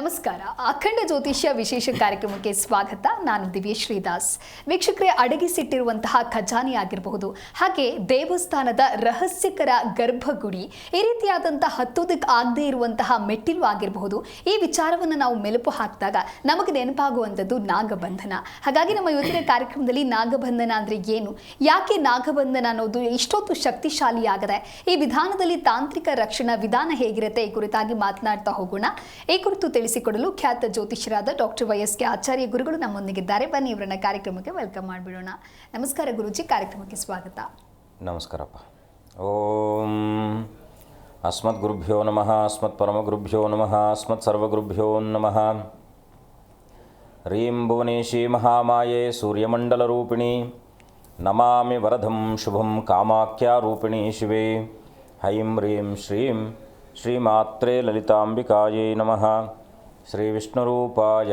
ನಮಸ್ಕಾರ. ಅಖಂಡ ಜ್ಯೋತಿಷ್ಯ ವಿಶೇಷ ಕಾರ್ಯಕ್ರಮಕ್ಕೆ ಸ್ವಾಗತ. ನಾನು ದಿವ್ಯಶ್ರೀ ದಾಸ್. ವೀಕ್ಷಕರೇ, ಅಡಗಿಸಿಟ್ಟಿರುವಂತಹ ಖಜಾನೆ ಆಗಿರಬಹುದು, ಹಾಗೆ ದೇವಸ್ಥಾನದ ರಹಸ್ಯಕರ ಗರ್ಭಗುಡಿ, ಈ ರೀತಿಯಾದಂತಹ ಹತ್ತೋದಕ್ಕೆ ಆಗದೇ ಇರುವಂತಹ ಮೆಟ್ಟಿಲು ಆಗಿರಬಹುದು. ಈ ವಿಚಾರವನ್ನು ನಾವು ಮೆಲುಪು ಹಾಕಿದಾಗ ನಮಗೆ ನೆನಪಾಗುವಂಥದ್ದು ನಾಗಬಂಧನ. ಹಾಗಾಗಿ ನಮ್ಮ ಇವತ್ತಿನ ಕಾರ್ಯಕ್ರಮದಲ್ಲಿ ನಾಗಬಂಧನ ಅಂದರೆ ಏನು, ಯಾಕೆ ನಾಗಬಂಧನ ಅನ್ನೋದು ಇಷ್ಟೊಂದು ಶಕ್ತಿಶಾಲಿಯಾಗದೆ, ಈ ವಿಧಾನದಲ್ಲಿ ತಾಂತ್ರಿಕ ರಕ್ಷಣಾ ವಿಧಾನ ಹೇಗಿರುತ್ತೆ, ಈ ಕುರಿತಾಗಿ ಮಾತನಾಡ್ತಾ ಹೋಗೋಣ. ಈ ಕುರಿತು ತಿಳಿಸಿಕೊಡಲು ಖ್ಯಾತ ಜ್ಯೋತಿಷ್ಯರಾದ ಡಾಕ್ಟರ್ ವೈ.ಎಸ್.ಕೆ. ಆಚಾರ್ಯ ಗುರುಗಳು ನಮ್ಮೊಂದಿಗಿದ್ದಾರೆ. ಬನ್ನಿ ಇವರನ್ನ ಕಾರ್ಯಕ್ರಮಕ್ಕೆ ವೆಲ್ಕಮ್ ಮಾಡಿಬಿಡೋಣ. ನಮಸ್ಕಾರ ಗುರುಜಿ, ಕಾರ್ಯಕ್ರಮಕ್ಕೆ ಸ್ವಾಗತ. ನಮಸ್ಕಾರಪ್ಪ. ಓಂ ಅಸ್ಮತ್ ಗುರುಭ್ಯೋ ನಮಃ, ಅಸ್ಮತ್ ಪರಮ ಗುರುಭ್ಯೋ ನಮಃ, ಅಸ್ಮತ್ ಸರ್ವಗುರುಭ್ಯೋ ನಮಃ. ರೀಂ ಭುವನೇಶಿ ಮಹಾಮಾಯೆ ಸೂರ್ಯಮಂಡಲರೂಪಿಣಿ ನಮಾಮಿ ವರದಂ ಶುಭಂ ಕಾಮಾಖ್ಯಾರೂಪಿಣಿ ಶಿವೆ. ಹೈಂ ರೀಂ ಶ್ರೀಂ ಶ್ರೀಮಾತ್ರೇ ಲಲಿತಾಂಬಿಕಾಯೈ ನಮಃ. ಶ್ರೀ ವಿಷ್ಣುರೂಪಾಯ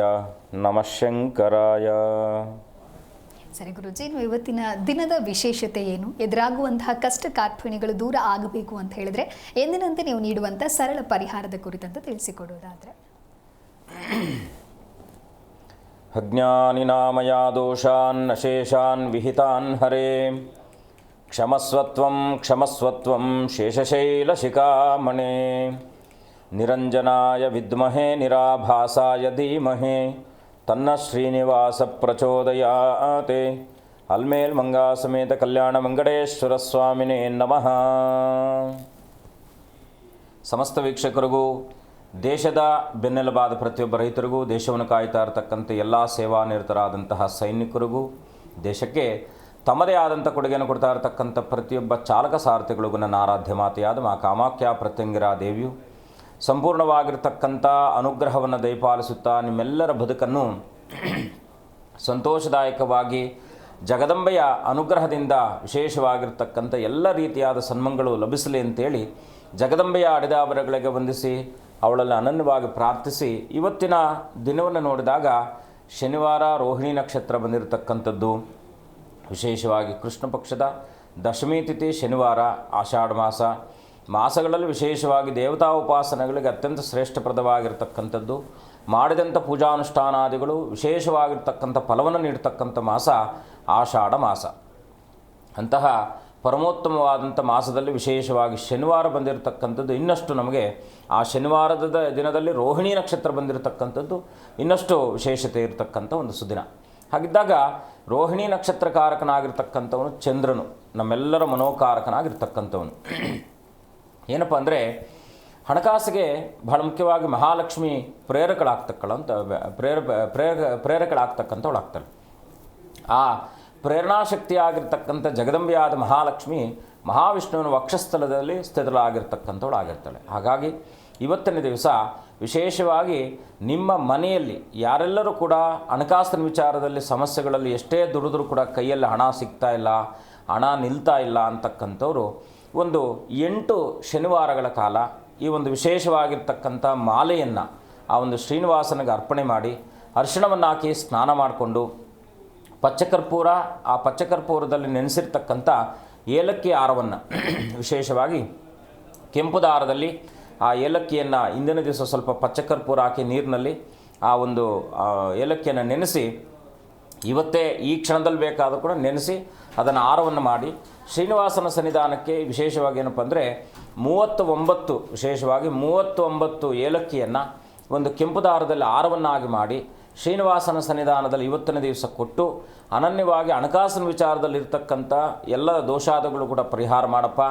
ನಮಃ ಶಂಕರಾಯ. ಸರಿ ಗುರುಜಿ, ಇವತ್ತಿನ ದಿನದ ವಿಶೇಷತೆ ಏನು, ಎದುರಾಗುವಂತಹ ಕಷ್ಟ ಕಾರ್ಪಣ್ಯಗಳು ದೂರ ಆಗಬೇಕು ಅಂತ ಹೇಳಿದ್ರೆ ಎಂದಿನಂತೆ ನೀವು ನೀಡುವಂಥ ಸರಳ ಪರಿಹಾರದ ಕುರಿತಂತೆ ತಿಳಿಸಿಕೊಡೋದಾದರೆ? ಅಜ್ಞಾನಿನಾಮಯಾ ದೋಷಾನ್ ಅಶೇಷಾನ್ ವಿಹಿತಾನ್ ಹರೇ ಕ್ಷಮಸ್ವತ್ವಂ ಕ್ಷಮಸ್ವತ್ವಂ ಶೇಷಶೈಲಶಿಖಾಮಣೇ ನಿರಂಜನಾಯ ವಿದ್ಮಹೇ ನಿರಾಭಾಸಾಯ ಧೀಮಹಿ ತನ್ನ ಶ್ರೀನಿವಾಸ ಪ್ರಚೋದಯಾತೆ. ಅಲ್ಮೇಲ್ ಮಂಗಾ ಸಮೇತ ಕಲ್ಯಾಣ ವೆಂಕಟೇಶ್ವರ ಸ್ವಾಮಿನೇ ನಮಃ. ಸಮಸ್ತ ವೀಕ್ಷಕರಿಗೂ, ದೇಶದ ಬೆನ್ನೆಲುಬಾದ ಪ್ರತಿಯೊಬ್ಬ ರೈತರಿಗೂ, ದೇಶವನ್ನು ಕಾಯ್ತಾ ಇರತಕ್ಕಂಥ ಎಲ್ಲ ಸೇವಾನಿರತರಾದಂತಹ ಸೈನಿಕರಿಗೂ, ದೇಶಕ್ಕೆ ತಮ್ಮದೇ ಆದಂಥ ಕೊಡುಗೆಯನ್ನು ಕೊಡ್ತಾ ಇರತಕ್ಕಂಥ ಪ್ರತಿಯೊಬ್ಬ ಚಾಲಕ ಸಾರಥಿಗಳಿಗೂ ನನ್ನ ಆರಾಧ್ಯ ಮಾತೆಯಾದ ಮಾ ಕಾಮಾಖ್ಯ ಪ್ರತ್ಯಂಗಿರಾ ದೇವಿಯು ಸಂಪೂರ್ಣವಾಗಿರ್ತಕ್ಕಂಥ ಅನುಗ್ರಹವನ್ನು ದಯಪಾಲಿಸುತ್ತಾ ನಿಮ್ಮೆಲ್ಲರ ಬದುಕನ್ನು ಸಂತೋಷದಾಯಕವಾಗಿ ಜಗದಂಬೆಯ ಅನುಗ್ರಹದಿಂದ ವಿಶೇಷವಾಗಿರ್ತಕ್ಕಂಥ ಎಲ್ಲ ರೀತಿಯಾದ ಸನ್ಮಂಗಳು ಲಭಿಸಲಿ ಅಂತೇಳಿ ಜಗದಂಬೆಯ ಅಡೆದಾಬರಗಳಿಗೆ ವಂದಿಸಿ ಅವಳನ್ನು ಅನನ್ಯವಾಗಿ ಪ್ರಾರ್ಥಿಸಿ, ಇವತ್ತಿನ ದಿನವನ್ನು ನೋಡಿದಾಗ ಶನಿವಾರ ರೋಹಿಣಿ ನಕ್ಷತ್ರ ಬಂದಿರತಕ್ಕಂಥದ್ದು, ವಿಶೇಷವಾಗಿ ಕೃಷ್ಣ ಪಕ್ಷದ ದಶಮಿ ತಿಥಿ ಶನಿವಾರ, ಆಷಾಢ ಮಾಸಗಳಲ್ಲಿ ವಿಶೇಷವಾಗಿ ದೇವತಾ ಉಪಾಸನೆಗಳಿಗೆ ಅತ್ಯಂತ ಶ್ರೇಷ್ಠಪ್ರದವಾಗಿರ್ತಕ್ಕಂಥದ್ದು, ಮಾಡಿದಂಥ ಪೂಜಾನುಷ್ಠಾನಾದಿಗಳು ವಿಶೇಷವಾಗಿರ್ತಕ್ಕಂಥ ಫಲವನ್ನು ನೀಡತಕ್ಕಂಥ ಮಾಸ ಆಷಾಢ ಮಾಸ. ಅಂತಹ ಪರಮೋತ್ತಮವಾದಂಥ ಮಾಸದಲ್ಲಿ ವಿಶೇಷವಾಗಿ ಶನಿವಾರ ಬಂದಿರತಕ್ಕಂಥದ್ದು ಇನ್ನಷ್ಟು ನಮಗೆ, ಆ ಶನಿವಾರದ ದಿನದಲ್ಲಿ ರೋಹಿಣಿ ನಕ್ಷತ್ರ ಬಂದಿರತಕ್ಕಂಥದ್ದು ಇನ್ನಷ್ಟು ವಿಶೇಷತೆ ಇರತಕ್ಕಂಥ ಒಂದು ಸುದಿನ. ಹಾಗಿದ್ದಾಗ ರೋಹಿಣಿ ನಕ್ಷತ್ರಕಾರಕನಾಗಿರ್ತಕ್ಕಂಥವನು ಚಂದ್ರನು, ನಮ್ಮೆಲ್ಲರ ಮನೋಕಾರಕನಾಗಿರ್ತಕ್ಕಂಥವನು. ಏನಪ್ಪ ಅಂದರೆ, ಹಣಕಾಸಿಗೆ ಬಹಳ ಮುಖ್ಯವಾಗಿ ಮಹಾಲಕ್ಷ್ಮಿ ಪ್ರೇರಕಳಾಗ್ತಕ್ಕಂಥವಳಾಗ್ತಾಳೆ. ಆ ಪ್ರೇರಣಾಶಕ್ತಿಯಾಗಿರ್ತಕ್ಕಂಥ ಜಗದಂಬೆಯಾದ ಮಹಾಲಕ್ಷ್ಮಿ ಮಹಾವಿಷ್ಣುವಿನ ವಕ್ಷಸ್ಥಲದಲ್ಲಿ ಸ್ಥಿತಳಾಗಿರ್ತಕ್ಕಂಥವಳಾಗಿರ್ತಾಳೆ. ಹಾಗಾಗಿ ಇವತ್ತಿನ ದಿವಸ ವಿಶೇಷವಾಗಿ ನಿಮ್ಮ ಮನೆಯಲ್ಲಿ ಯಾರೆಲ್ಲರೂ ಕೂಡ ಹಣಕಾಸಿನ ವಿಚಾರದಲ್ಲಿ ಸಮಸ್ಯೆಗಳಲ್ಲಿ ಎಷ್ಟೇ ದುಡಿದ್ರೂ ಕೂಡ ಕೈಯಲ್ಲಿ ಹಣ ಸಿಗ್ತಾ ಇಲ್ಲ, ಹಣ ನಿಲ್ತಾ ಇಲ್ಲ ಅಂತಕ್ಕಂಥವ್ರು ಒಂದು 8 ಶನಿವಾರಗಳ ಕಾಲ ಈ ಒಂದು ವಿಶೇಷವಾಗಿರ್ತಕ್ಕಂಥ ಮಾಲೆಯನ್ನು ಆ ಒಂದು ಶ್ರೀನಿವಾಸನಿಗೆ ಅರ್ಪಣೆ ಮಾಡಿ ಅರಿಶಿಣವನ್ನು ಹಾಕಿ ಸ್ನಾನ ಮಾಡಿಕೊಂಡು ಪಚ್ಚಕರ್ಪೂರ, ಆ ಪಚ್ಚಕರ್ಪೂರದಲ್ಲಿ ನೆನೆಸಿರ್ತಕ್ಕಂಥ ಏಲಕ್ಕಿ ಹಾರವನ್ನು ವಿಶೇಷವಾಗಿ ಕೆಂಪು ದಾರದಲ್ಲಿ ಆ ಏಲಕ್ಕಿಯನ್ನು ಹಿಂದಿನ ದಿವಸ ಸ್ವಲ್ಪ ಪಚ್ಚಕರ್ಪೂರ ಹಾಕಿ ನೀರಿನಲ್ಲಿ ಆ ಒಂದು ಏಲಕ್ಕಿಯನ್ನು ನೆನೆಸಿ, ಇವತ್ತೇ ಈ ಕ್ಷಣದಲ್ಲಿ ಬೇಕಾದರೂ ಕೂಡ ನೆನೆಸಿ ಅದನ್ನು ಹಾರವನ್ನು ಮಾಡಿ ಶ್ರೀನಿವಾಸನ ಸನ್ನಿಧಾನಕ್ಕೆ ವಿಶೇಷವಾಗಿ ಏನಪ್ಪ ಅಂದರೆ 39 ವಿಶೇಷವಾಗಿ 39 ಏಲಕ್ಕಿಯನ್ನು ಒಂದು ಕೆಂಪು ದಾರದಲ್ಲಿ ಹಾರವನ್ನಾಗಿ ಮಾಡಿ ಶ್ರೀನಿವಾಸನ ಸನ್ನಿಧಾನದಲ್ಲಿ ಇವತ್ತಿನ ದಿವಸ ಕೊಟ್ಟು ಅನನ್ಯವಾಗಿ ಹಣಕಾಸಿನ ವಿಚಾರದಲ್ಲಿ ಇರ್ತಕ್ಕಂಥ ಎಲ್ಲ ದೋಷಾದಗಳು ಕೂಡ ಪರಿಹಾರ ಮಾಡಪ್ಪ,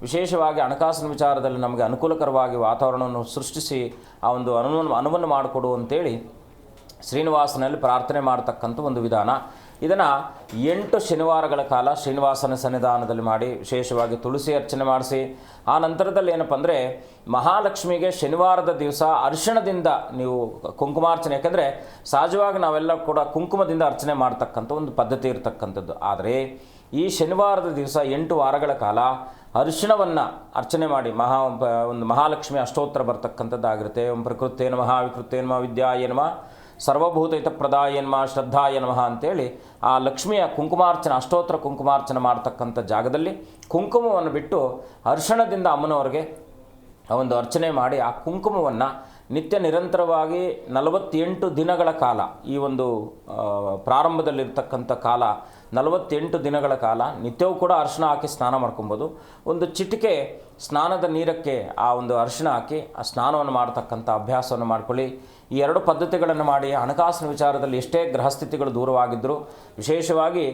ವಿಶೇಷವಾಗಿ ಹಣಕಾಸಿನ ವಿಚಾರದಲ್ಲಿ ನಮಗೆ ಅನುಕೂಲಕರವಾಗಿ ವಾತಾವರಣವನ್ನು ಸೃಷ್ಟಿಸಿ ಆ ಒಂದು ಅನುವನ್ನು ಮಾಡಿಕೊಡು ಅಂತೇಳಿ ಶ್ರೀನಿವಾಸನಲ್ಲಿ ಪ್ರಾರ್ಥನೆ ಮಾಡತಕ್ಕಂಥ ಒಂದು ವಿಧಾನ. ಇದನ್ನು 8 ಶನಿವಾರಗಳ ಕಾಲ ಶ್ರೀನಿವಾಸನ ಸನ್ನಿಧಾನದಲ್ಲಿ ಮಾಡಿ ವಿಶೇಷವಾಗಿ ತುಳಸಿ ಅರ್ಚನೆ ಮಾಡಿಸಿ, ಆ ನಂತರದಲ್ಲಿ ಏನಪ್ಪ ಅಂದರೆ ಮಹಾಲಕ್ಷ್ಮಿಗೆ ಶನಿವಾರದ ದಿವಸ ಅರಿಶಿಣದಿಂದ ನೀವು ಕುಂಕುಮಾರ್ಚನೆ, ಯಾಕೆಂದರೆ ಸಹಜವಾಗಿ ನಾವೆಲ್ಲ ಕೂಡ ಕುಂಕುಮದಿಂದ ಅರ್ಚನೆ ಮಾಡ್ತಕ್ಕಂಥ ಒಂದು ಪದ್ಧತಿ ಇರತಕ್ಕಂಥದ್ದು. ಆದರೆ ಈ ಶನಿವಾರದ ದಿವಸ 8 ವಾರಗಳ ಕಾಲ ಅರಿಶಿಣವನ್ನು ಅರ್ಚನೆ ಮಾಡಿ ಒಂದು ಮಹಾಲಕ್ಷ್ಮಿ ಅಷ್ಟೋತ್ತರ ಬರ್ತಕ್ಕಂಥದ್ದಾಗಿರುತ್ತೆ. ಓಂ ಪ್ರಕೃತೇ ನಮಃ ವಿಕೃತೇ ನಮಃ ವಿದ್ಯಾಯ ನಮಃ ಸರ್ವಭೂತ ಹಿತಪ್ರದಾಯ ನಮಃ ಶ್ರದ್ಧಾಯ ನಮಃ ಅಂತೇಳಿ ಆ ಲಕ್ಷ್ಮಿಯ ಕುಂಕುಮಾರ್ಚನೆ ಅಷ್ಟೋತ್ತರ ಕುಂಕುಮಾರ್ಚನೆ ಮಾಡ್ತಕ್ಕಂಥ ಜಾಗದಲ್ಲಿ ಕುಂಕುಮವನ್ನು ಬಿಟ್ಟು ಅರಿಶಿಣದಿಂದ ಅಮ್ಮನವರಿಗೆ ಒಂದು ಅರ್ಚನೆ ಮಾಡಿ ಆ ಕುಂಕುಮವನ್ನು ನಿತ್ಯ ನಿರಂತರವಾಗಿ 48 ದಿನಗಳ ಕಾಲ ಈ ಒಂದು ಪ್ರಾರಂಭದಲ್ಲಿರ್ತಕ್ಕಂಥ ಕಾಲ 48 ದಿನಗಳ ಕಾಲ ನಿತ್ಯವೂ ಕೂಡ ಅರಿಶಿಣ ಹಾಕಿ ಸ್ನಾನ ಮಾಡ್ಕೊಬೋದು. ಒಂದು ಚಿಟಿಕೆ ಸ್ನಾನದ ನೀರಕ್ಕೆ ಆ ಒಂದು ಅರಿಶಿಣ ಹಾಕಿ ಆ ಸ್ನಾನವನ್ನು ಮಾಡ್ತಕ್ಕಂಥ ಅಭ್ಯಾಸವನ್ನು ಮಾಡ್ಕೊಳ್ಳಿ. ಈ 2 ಪದ್ಧತಿಗಳನ್ನು ಮಾಡಿ ಹಣಕಾಸಿನ ವಿಚಾರದಲ್ಲಿ ಎಷ್ಟೇ ಗ್ರಹಸ್ಥಿತಿಗಳು ದೂರವಾಗಿದ್ದರೂ ವಿಶೇಷವಾಗಿ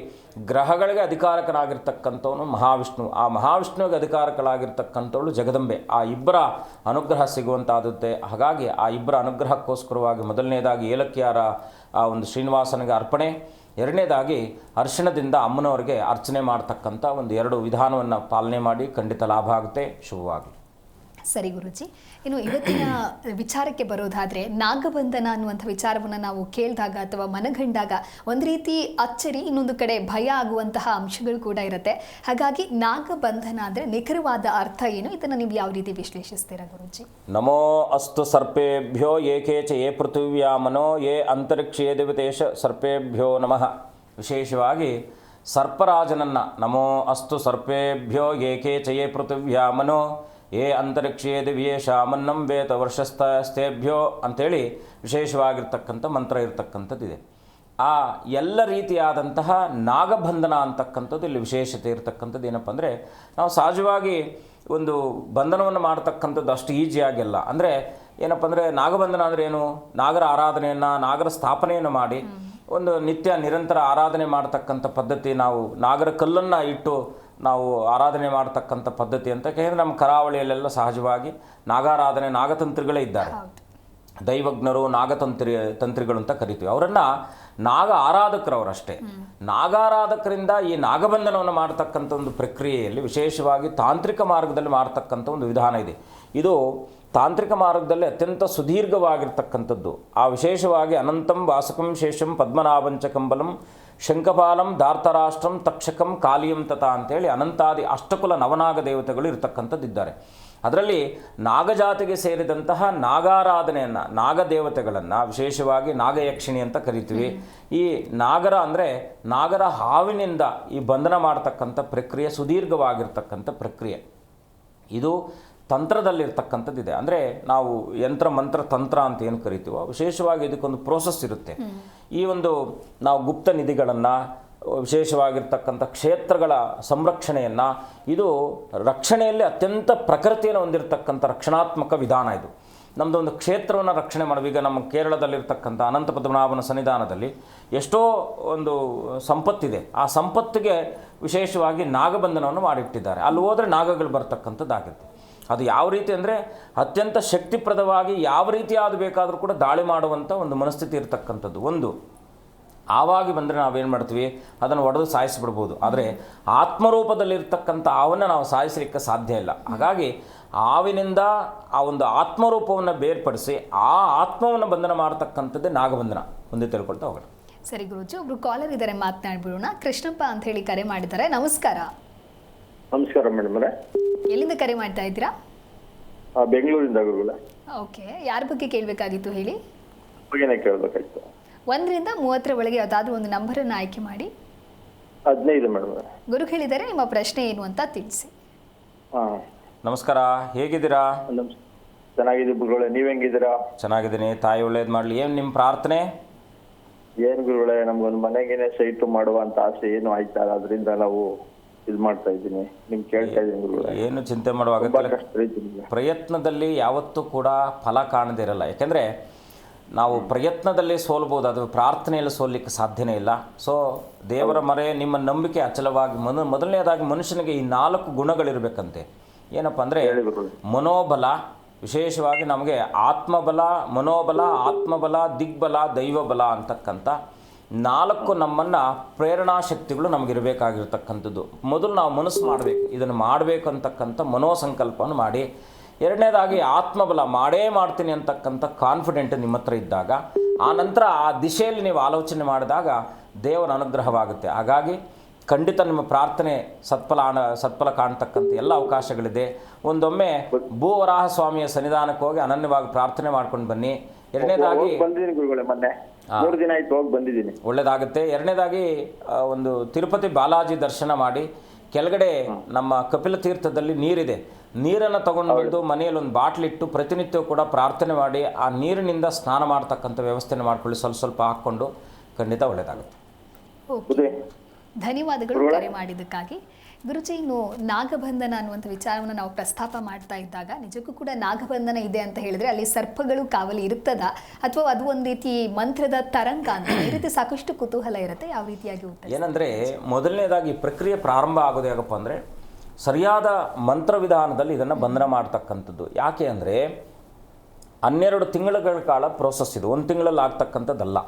ಗ್ರಹಗಳಿಗೆ ಅಧಿಕಾರಕನಾಗಿರ್ತಕ್ಕಂಥವನು ಮಹಾವಿಷ್ಣು, ಆ ಮಹಾವಿಷ್ಣುವಿಗೆ ಅಧಿಕಾರಕಳಾಗಿರ್ತಕ್ಕಂಥವಳು ಜಗದಂಬೆ. ಆ ಇಬ್ಬರ ಅನುಗ್ರಹ ಸಿಗುವಂತಾಗುತ್ತೆ. ಹಾಗಾಗಿ ಆ ಇಬ್ಬರ ಅನುಗ್ರಹಕ್ಕೋಸ್ಕರವಾಗಿ ಮೊದಲನೇದಾಗಿ ಏಲಕ್ಕಿಯಾರ ಆ ಒಂದು ಶ್ರೀನಿವಾಸನಿಗೆ ಅರ್ಪಣೆ, ಎರಡನೇದಾಗಿ ಅರಿಶಿಣದಿಂದ ಅಮ್ಮನವರಿಗೆ ಅರ್ಚನೆ ಮಾಡ್ತಕ್ಕಂಥ ಒಂದು 2 ವಿಧಾನವನ್ನು ಪಾಲನೆ ಮಾಡಿ ಖಂಡಿತ ಲಾಭ ಆಗುತ್ತೆ. ಶುಭವಾಗಿ. ಸರಿ ಗುರುಜಿ, ಇನ್ನು ಇವತ್ತಿನ ವಿಚಾರಕ್ಕೆ ಬರೋದಾದರೆ ನಾಗಬಂಧನ ಅನ್ನುವಂಥ ವಿಚಾರವನ್ನು ನಾವು ಕೇಳಿದಾಗ ಅಥವಾ ಮನಗಂಡಾಗ ಒಂದು ರೀತಿ ಅಚ್ಚರಿ, ಇನ್ನೊಂದು ಕಡೆ ಭಯ ಆಗುವಂತಹ ಅಂಶಗಳು ಕೂಡ ಇರುತ್ತೆ. ಹಾಗಾಗಿ ನಾಗಬಂಧನ ಅಂದರೆ ನಿಖರವಾದ ಅರ್ಥ ಏನು, ಇದನ್ನು ನೀವು ಯಾವ ರೀತಿ ವಿಶ್ಲೇಷಿಸ್ತೀರಾ ಗುರುಜಿ? ನಮೋ ಅಸ್ತು ಸರ್ಪೇಭ್ಯೋ ಏಕೆ ಚ ಯೇ ಪೃಥಿವ್ಯಾಮನೋ ಯೇ ಅಂತರಿಕ್ಷೇ ದೇವತೇಶ ಸರ್ಪೇಭ್ಯೋ ನಮಃ. ವಿಶೇಷವಾಗಿ ಸರ್ಪರಾಜನನ್ನು ನಮೋ ಅಸ್ತು ಸರ್ಪೇಭ್ಯೋ ಏಕೆ ಚ ಯೇ ಪೃಥಿವ್ಯಾಮನೋ ಯೇ ಅಂತರಿಕ್ಷೇ ದಿವ್ಯೇಶಾಮನ್ನಂ ವೇತ ವರ್ಷಸ್ಥೇಭ್ಯೋ ಅಂಥೇಳಿ ವಿಶೇಷವಾಗಿರ್ತಕ್ಕಂಥ ಮಂತ್ರ ಇರತಕ್ಕಂಥದ್ದಿದೆ. ಆ ಎಲ್ಲ ರೀತಿಯಾದಂತಹ ನಾಗಬಂಧನ ಅಂತಕ್ಕಂಥದ್ದು ಇಲ್ಲಿ ವಿಶೇಷತೆ ಇರತಕ್ಕಂಥದ್ದು. ಏನಪ್ಪ ಅಂದರೆ ನಾವು ಸಹಜವಾಗಿ ಒಂದು ಬಂಧನವನ್ನು ಮಾಡ್ತಕ್ಕಂಥದ್ದು ಅಷ್ಟು ಈಸಿಯಾಗಿಲ್ಲ. ಅಂದರೆ ಏನಪ್ಪ ಅಂದರೆ ನಾಗಬಂಧನ ಅಂದರೆ ಏನು, ನಾಗರ ಆರಾಧನೆಯನ್ನು ನಾಗರ ಸ್ಥಾಪನೆಯನ್ನು ಮಾಡಿ ಒಂದು ನಿತ್ಯ ನಿರಂತರ ಆರಾಧನೆ ಮಾಡ್ತಕ್ಕಂಥ ಪದ್ಧತಿ, ನಾವು ನಾಗರ ಕಲ್ಲನ್ನು ಇಟ್ಟು ನಾವು ಆರಾಧನೆ ಮಾಡ್ತಕ್ಕಂಥ ಪದ್ಧತಿ ಅಂತ ಕೇಳಿದ್ರೆ ನಮ್ಮ ಕರಾವಳಿಯಲ್ಲೆಲ್ಲ ಸಹಜವಾಗಿ ನಾಗಾರಾಧನೆ ನಾಗತಂತ್ರಿಗಳೇ ಇದ್ದಾರೆ. ದೈವಜ್ಞರು ತಂತ್ರಿಗಳು ಅಂತ ಕರಿತೀವಿ. ಅವರನ್ನು ನಾಗ ಆರಾಧಕರವರಷ್ಟೇ. ನಾಗಾರಾಧಕರಿಂದ ಈ ನಾಗಬಂಧನವನ್ನು ಮಾಡ್ತಕ್ಕಂಥ ಒಂದು ಪ್ರಕ್ರಿಯೆಯಲ್ಲಿ ವಿಶೇಷವಾಗಿ ತಾಂತ್ರಿಕ ಮಾರ್ಗದಲ್ಲಿ ಮಾಡ್ತಕ್ಕಂಥ ಒಂದು ವಿಧಾನ ಇದೆ. ಇದು ತಾಂತ್ರಿಕ ಮಾರ್ಗದಲ್ಲಿ ಅತ್ಯಂತ ಸುದೀರ್ಘವಾಗಿರ್ತಕ್ಕಂಥದ್ದು. ಆ ವಿಶೇಷವಾಗಿ ಅನಂತಂ ವಾಸಕಂ ಶೇಷಂ ಪದ್ಮನಾಭಂಚ ಕಂಬಲಂ ಶಂಖಪಾಲಂ ಧಾರ್ತರಾಷ್ಟ್ರಂ ತಕ್ಷಕಂ ಕಾಲಿಯಂ ತಥಾ ಅಂತೇಳಿ ಅನಂತಾದಿ ಅಷ್ಟಕುಲ ನವನಾಗ ದೇವತೆಗಳು ಇರತಕ್ಕಂಥದ್ದಿದ್ದಾರೆ. ಅದರಲ್ಲಿ ನಾಗಜಾತಿಗೆ ಸೇರಿದಂತಹ ನಾಗಾರಾಧನೆಯನ್ನು ನಾಗದೇವತೆಗಳನ್ನು ವಿಶೇಷವಾಗಿ ನಾಗಯಕ್ಷಿಣಿ ಅಂತ ಕರಿತೀವಿ. ಈ ನಾಗರ ಅಂದರೆ ನಾಗರ ಹಾವಿನಿಂದ ಈ ಬಂಧನ ಮಾಡ್ತಕ್ಕಂಥ ಪ್ರಕ್ರಿಯೆ ಸುದೀರ್ಘವಾಗಿರ್ತಕ್ಕಂಥ ಪ್ರಕ್ರಿಯೆ. ಇದು ತಂತ್ರದಲ್ಲಿರ್ತಕ್ಕಂಥದ್ದಿದೆ. ಅಂದರೆ ನಾವು ಯಂತ್ರ ಮಂತ್ರ ತಂತ್ರ ಅಂತ ಏನು ಕರಿತೀವೋ ವಿಶೇಷವಾಗಿ ಇದಕ್ಕೊಂದು ಪ್ರೋಸೆಸ್ ಇರುತ್ತೆ. ಈ ಒಂದು ನಾವು ಗುಪ್ತ ನಿಧಿಗಳನ್ನು ವಿಶೇಷವಾಗಿರ್ತಕ್ಕಂಥ ಕ್ಷೇತ್ರಗಳ ಸಂರಕ್ಷಣೆಯನ್ನು, ಇದು ರಕ್ಷಣೆಯಲ್ಲಿ ಅತ್ಯಂತ ಪ್ರಕೃತಿಯನ್ನು ಹೊಂದಿರತಕ್ಕಂಥ ರಕ್ಷಣಾತ್ಮಕ ವಿಧಾನ. ಇದು ನಮ್ಮದು ಒಂದು ಕ್ಷೇತ್ರವನ್ನು ರಕ್ಷಣೆ ಮಾಡುವ. ಈಗ ನಮ್ಮ ಕೇರಳದಲ್ಲಿರ್ತಕ್ಕಂಥ ಅನಂತ ಪದ್ಮನಾಭನ ಸನ್ನಿಧಾನದಲ್ಲಿ ಎಷ್ಟೋ ಒಂದು ಸಂಪತ್ತಿದೆ. ಆ ಸಂಪತ್ತಿಗೆ ವಿಶೇಷವಾಗಿ ನಾಗಬಂಧನವನ್ನು ಮಾಡಿಟ್ಟಿದ್ದಾರೆ. ಅಲ್ಲಿ ಹೋದರೆ ನಾಗಗಳು ಬರ್ತಕ್ಕಂಥದ್ದಾಗಿರುತ್ತೆ. ಅದು ಯಾವ ರೀತಿ ಅಂದರೆ ಅತ್ಯಂತ ಶಕ್ತಿಪ್ರದವಾಗಿ ಯಾವ ರೀತಿಯಾದ ಬೇಕಾದರೂ ಕೂಡ ದಾಳಿ ಮಾಡುವಂಥ ಒಂದು ಮನಸ್ಥಿತಿ ಇರತಕ್ಕಂಥದ್ದು. ಒಂದು ಆವಾಗಿ ಬಂದರೆ ನಾವೇನು ಮಾಡ್ತೀವಿ, ಅದನ್ನು ಒಡೆದು ಸಾಯಿಸಿಬಿಡ್ಬೋದು. ಆದರೆ ಆತ್ಮರೂಪದಲ್ಲಿರ್ತಕ್ಕಂಥ ಆವನ್ನು ನಾವು ಸಾಯಿಸಲಿಕ್ಕೆ ಸಾಧ್ಯ ಇಲ್ಲ. ಹಾಗಾಗಿ ಆವಿನಿಂದ ಆ ಒಂದು ಆತ್ಮರೂಪವನ್ನು ಬೇರ್ಪಡಿಸಿ ಆ ಆತ್ಮವನ್ನು ಬಂಧನ ಮಾಡ್ತಕ್ಕಂಥದ್ದೇ ನಾಗಬಂಧನ. ಮುಂದೆ ತಿಳ್ಕೊಳ್ತಾ ಹೋಗೋಣ. ಸರಿ ಗುರುಜಿ, ಒಬ್ರು ಕಾಲರ್ ಇದ್ದಾರೆ, ಮಾತನಾಡ್ಬಿಡೋಣ. ಕೃಷ್ಣಪ್ಪ ಅಂತ ಹೇಳಿ ಕರೆ ಮಾಡಿದ್ದಾರೆ. ನಮಸ್ಕಾರ. ನಮಸ್ಕಾರ ಮೇಡಮ್. ಎಲ್ಲಿಂದ ಕರೆ ಮಾಡ್ತಾ ಇದ್ದೀರಾ? ಬೆಂಗಳೂರಿಂದ ಗುರುಗಳೇ. ಓಕೆ, ಯಾರ ಬಗ್ಗೆ ಕೇಳಬೇಕಾಗಿತ್ತು ಹೇಳಿ? ಬಗ್ಗೆನೇ ಕೇಳಬೇಕಾಯ್ತು. 1 ರಿಂದ 30 ಒಳಗೆ ಯಾವುದಾದ್ರೂ ಒಂದು ನಂಬರನ್ನು ಆಯ್ಕೆ ಮಾಡಿ. 15 ಮೇಡಮ್. ಗುರು ಹೇಳಿದರೆ ನಿಮ್ಮ ಪ್ರಶ್ನೆ ಏನು ಅಂತ ತಿಳಿಸಿ. ನಮಸ್ಕಾರ, ಹೇಗಿದ್ದೀರಾ? ಚೆನ್ನಾಗಿದ್ದೀವಿ ಗುರುಗಳೇ, ನೀವು ಹೆಂಗಿದ್ದೀರಾ? ಚೆನ್ನಾಗಿದ್ದೀನಿ. ತಾಯಿ ಒಳ್ಳೇದು ಮಾಡಲಿ. ಏನು ನಿಮ್ಮ ಪ್ರಾರ್ಥನೆ? ಏನು ಗುರುಗಳೇ, ನಮ್ಗೊಂದು ಮನೆಗೇನೆ ಸೈಟು ಮಾಡುವಂತ ಆಸೆ ಏನು ಆಯ್ತಾ, ಅದರಿಂದ ನಾವು ಇದು ಮಾಡ್ತಾ ಇದ್ದೀನಿ, ನಿಮ್ಗೆ ಕೇಳ್ತಾ ಇದ್ದೀನಿ ಗುರುಗಳೇ. ಏನು ಚಿಂತೆ ಮಾಡುವಾಗ ಪ್ರಯತ್ನದಲ್ಲಿ ಯಾವತ್ತೂ ಕೂಡ ಫಲ ಕಾಣದಿರಲ್ಲ. ಯಾಕೆಂದರೆ ನಾವು ಪ್ರಯತ್ನದಲ್ಲಿ ಸೋಲ್ಬೋದು, ಅದು ಪ್ರಾರ್ಥನೆಯಲ್ಲಿ ಸೋಲಿಕ್ಕೆ ಸಾಧ್ಯನೇ ಇಲ್ಲ. ಸೊ ದೇವರ ಮರೆ ನಿಮ್ಮ ನಂಬಿಕೆ ಅಚಲವಾಗಿ ಮೊದಲನೇದಾಗಿ ಮನುಷ್ಯನಿಗೆ ಈ 4 ಗುಣಗಳಿರಬೇಕಂತೆ. ಏನಪ್ಪ ಅಂದರೆ ಮನೋಬಲ, ವಿಶೇಷವಾಗಿ ನಮಗೆ ಆತ್ಮಬಲ, ಮನೋಬಲ, ಆತ್ಮಬಲ, ದಿಗ್ಬಲ, ದೈವಬಲ ಅಂತಕ್ಕಂಥ 4 ನಮ್ಮನ್ನು ಪ್ರೇರಣಾ ಶಕ್ತಿಗಳು ನಮಗಿರಬೇಕಾಗಿರ್ತಕ್ಕಂಥದ್ದು. ಮೊದಲು ನಾವು ಮನಸ್ಸು ಮಾಡಬೇಕು, ಇದನ್ನು ಮಾಡಬೇಕು ಅಂತಕ್ಕಂಥ ಮನೋಸಂಕಲ್ಪವನ್ನು ಮಾಡಿ. ಎರಡನೇದಾಗಿ ಆತ್ಮಬಲ, ಮಾಡೇ ಮಾಡ್ತೀನಿ ಅಂತಕ್ಕಂಥ ಕಾನ್ಫಿಡೆಂಟ್ ನಿಮ್ಮ ಹತ್ರ ಇದ್ದಾಗ, ಆ ನಂತರ ಆ ದಿಶೆಯಲ್ಲಿ ನೀವು ಆಲೋಚನೆ ಮಾಡಿದಾಗ ದೇವರ ಅನುಗ್ರಹವಾಗುತ್ತೆ. ಹಾಗಾಗಿ ಖಂಡಿತ ನಿಮ್ಮ ಪ್ರಾರ್ಥನೆ ಸತ್ಫಲ ಕಾಣ್ತಕ್ಕಂಥ ಎಲ್ಲ ಅವಕಾಶಗಳಿದೆ. ಒಂದೊಮ್ಮೆ ಭೂವರಾಹ ಸ್ವಾಮಿಯ ಸನ್ನಿಧಾನಕ್ಕೆ ಹೋಗಿ ಅನನ್ಯವಾಗಿ ಪ್ರಾರ್ಥನೆ ಮಾಡ್ಕೊಂಡು ಬನ್ನಿ. ಎರಡನೇದಾಗಿ ಬಂದಿದ್ದೀನಿ ಗುರುಗಳೇ, ಮೊನ್ನೆ 3 ದಿನ ಆಯ್ತು ಹೋಗಿ ಬಂದಿದ್ದೀನಿ, ಒಳ್ಳೆಯದಾಗುತ್ತೆ. ಎರಡನೇದಾಗಿ ಒಂದು ತಿರುಪತಿ ಬಾಲಾಜಿ ದರ್ಶನ ಮಾಡಿ, ಕೆಳಗಡೆ ನಮ್ಮ ಕಪಿಲ ತೀರ್ಥದಲ್ಲಿ ನೀರಿದೆ, ನೀರನ್ನು ತಗೊಂಡು ಬಂದು ಮನೆಯಲ್ಲಿ ಒಂದು ಬಾಟ್ಲಿಟ್ಟು ಪ್ರತಿನಿತ್ಯ ಕೂಡ ಪ್ರಾರ್ಥನೆ ಮಾಡಿ ಆ ನೀರಿನಿಂದ ಸ್ನಾನ ಮಾಡ್ತಕ್ಕಂಥ ವ್ಯವಸ್ಥೆನ ಮಾಡ್ಕೊಳ್ಳಿ. ಸ್ವಲ್ಪ ಸ್ವಲ್ಪ ಹಾಕ್ಕೊಂಡು ಖಂಡಿತ ಒಳ್ಳೆಯದಾಗುತ್ತೆ. ಓಕೆ, ಧನ್ಯವಾದಗಳು ಕರೆ ಮಾಡಿದ್ದಕ್ಕಾಗಿ. ಗುರುಜಿ, ಇನ್ನು ನಾಗಬಂಧನ ಅನ್ನುವಂಥ ವಿಚಾರವನ್ನು ನಾವು ಪ್ರಸ್ತಾಪ ಮಾಡ್ತಾ ಇದ್ದಾಗ ನಿಜಕ್ಕೂ ಕೂಡ ನಾಗಬಂಧನ ಇದೆ ಅಂತ ಹೇಳಿದ್ರೆ ಅಲ್ಲಿ ಸರ್ಪಗಳು ಕಾವಲಿ ಇರ್ತದ ಅಥವಾ ಅದು ಒಂದು ರೀತಿ ಮಂತ್ರದ ತರಂಗ ಅಂತ ಈ ರೀತಿ ಸಾಕಷ್ಟು ಕುತೂಹಲ ಇರುತ್ತೆ. ಯಾವ ರೀತಿಯಾಗಿ ಉತ್ತರ? ಏನಂದರೆ ಮೊದಲನೇದಾಗಿ ಪ್ರಕ್ರಿಯೆ ಪ್ರಾರಂಭ ಆಗೋದು ಯಾಕಪ್ಪ ಅಂದರೆ ಸರಿಯಾದ ಮಂತ್ರ ವಿಧಾನದಲ್ಲಿ ಇದನ್ನು ಬಂಧನ ಮಾಡ್ತಕ್ಕಂಥದ್ದು. ಯಾಕೆ ಅಂದರೆ 12 ತಿಂಗಳ ಕಾಲ ಪ್ರೋಸೆಸ್ ಇದು, 1 ತಿಂಗಳಲ್ಲಿ ಆಗ್ತಕ್ಕಂಥದ್ದಲ್ಲ.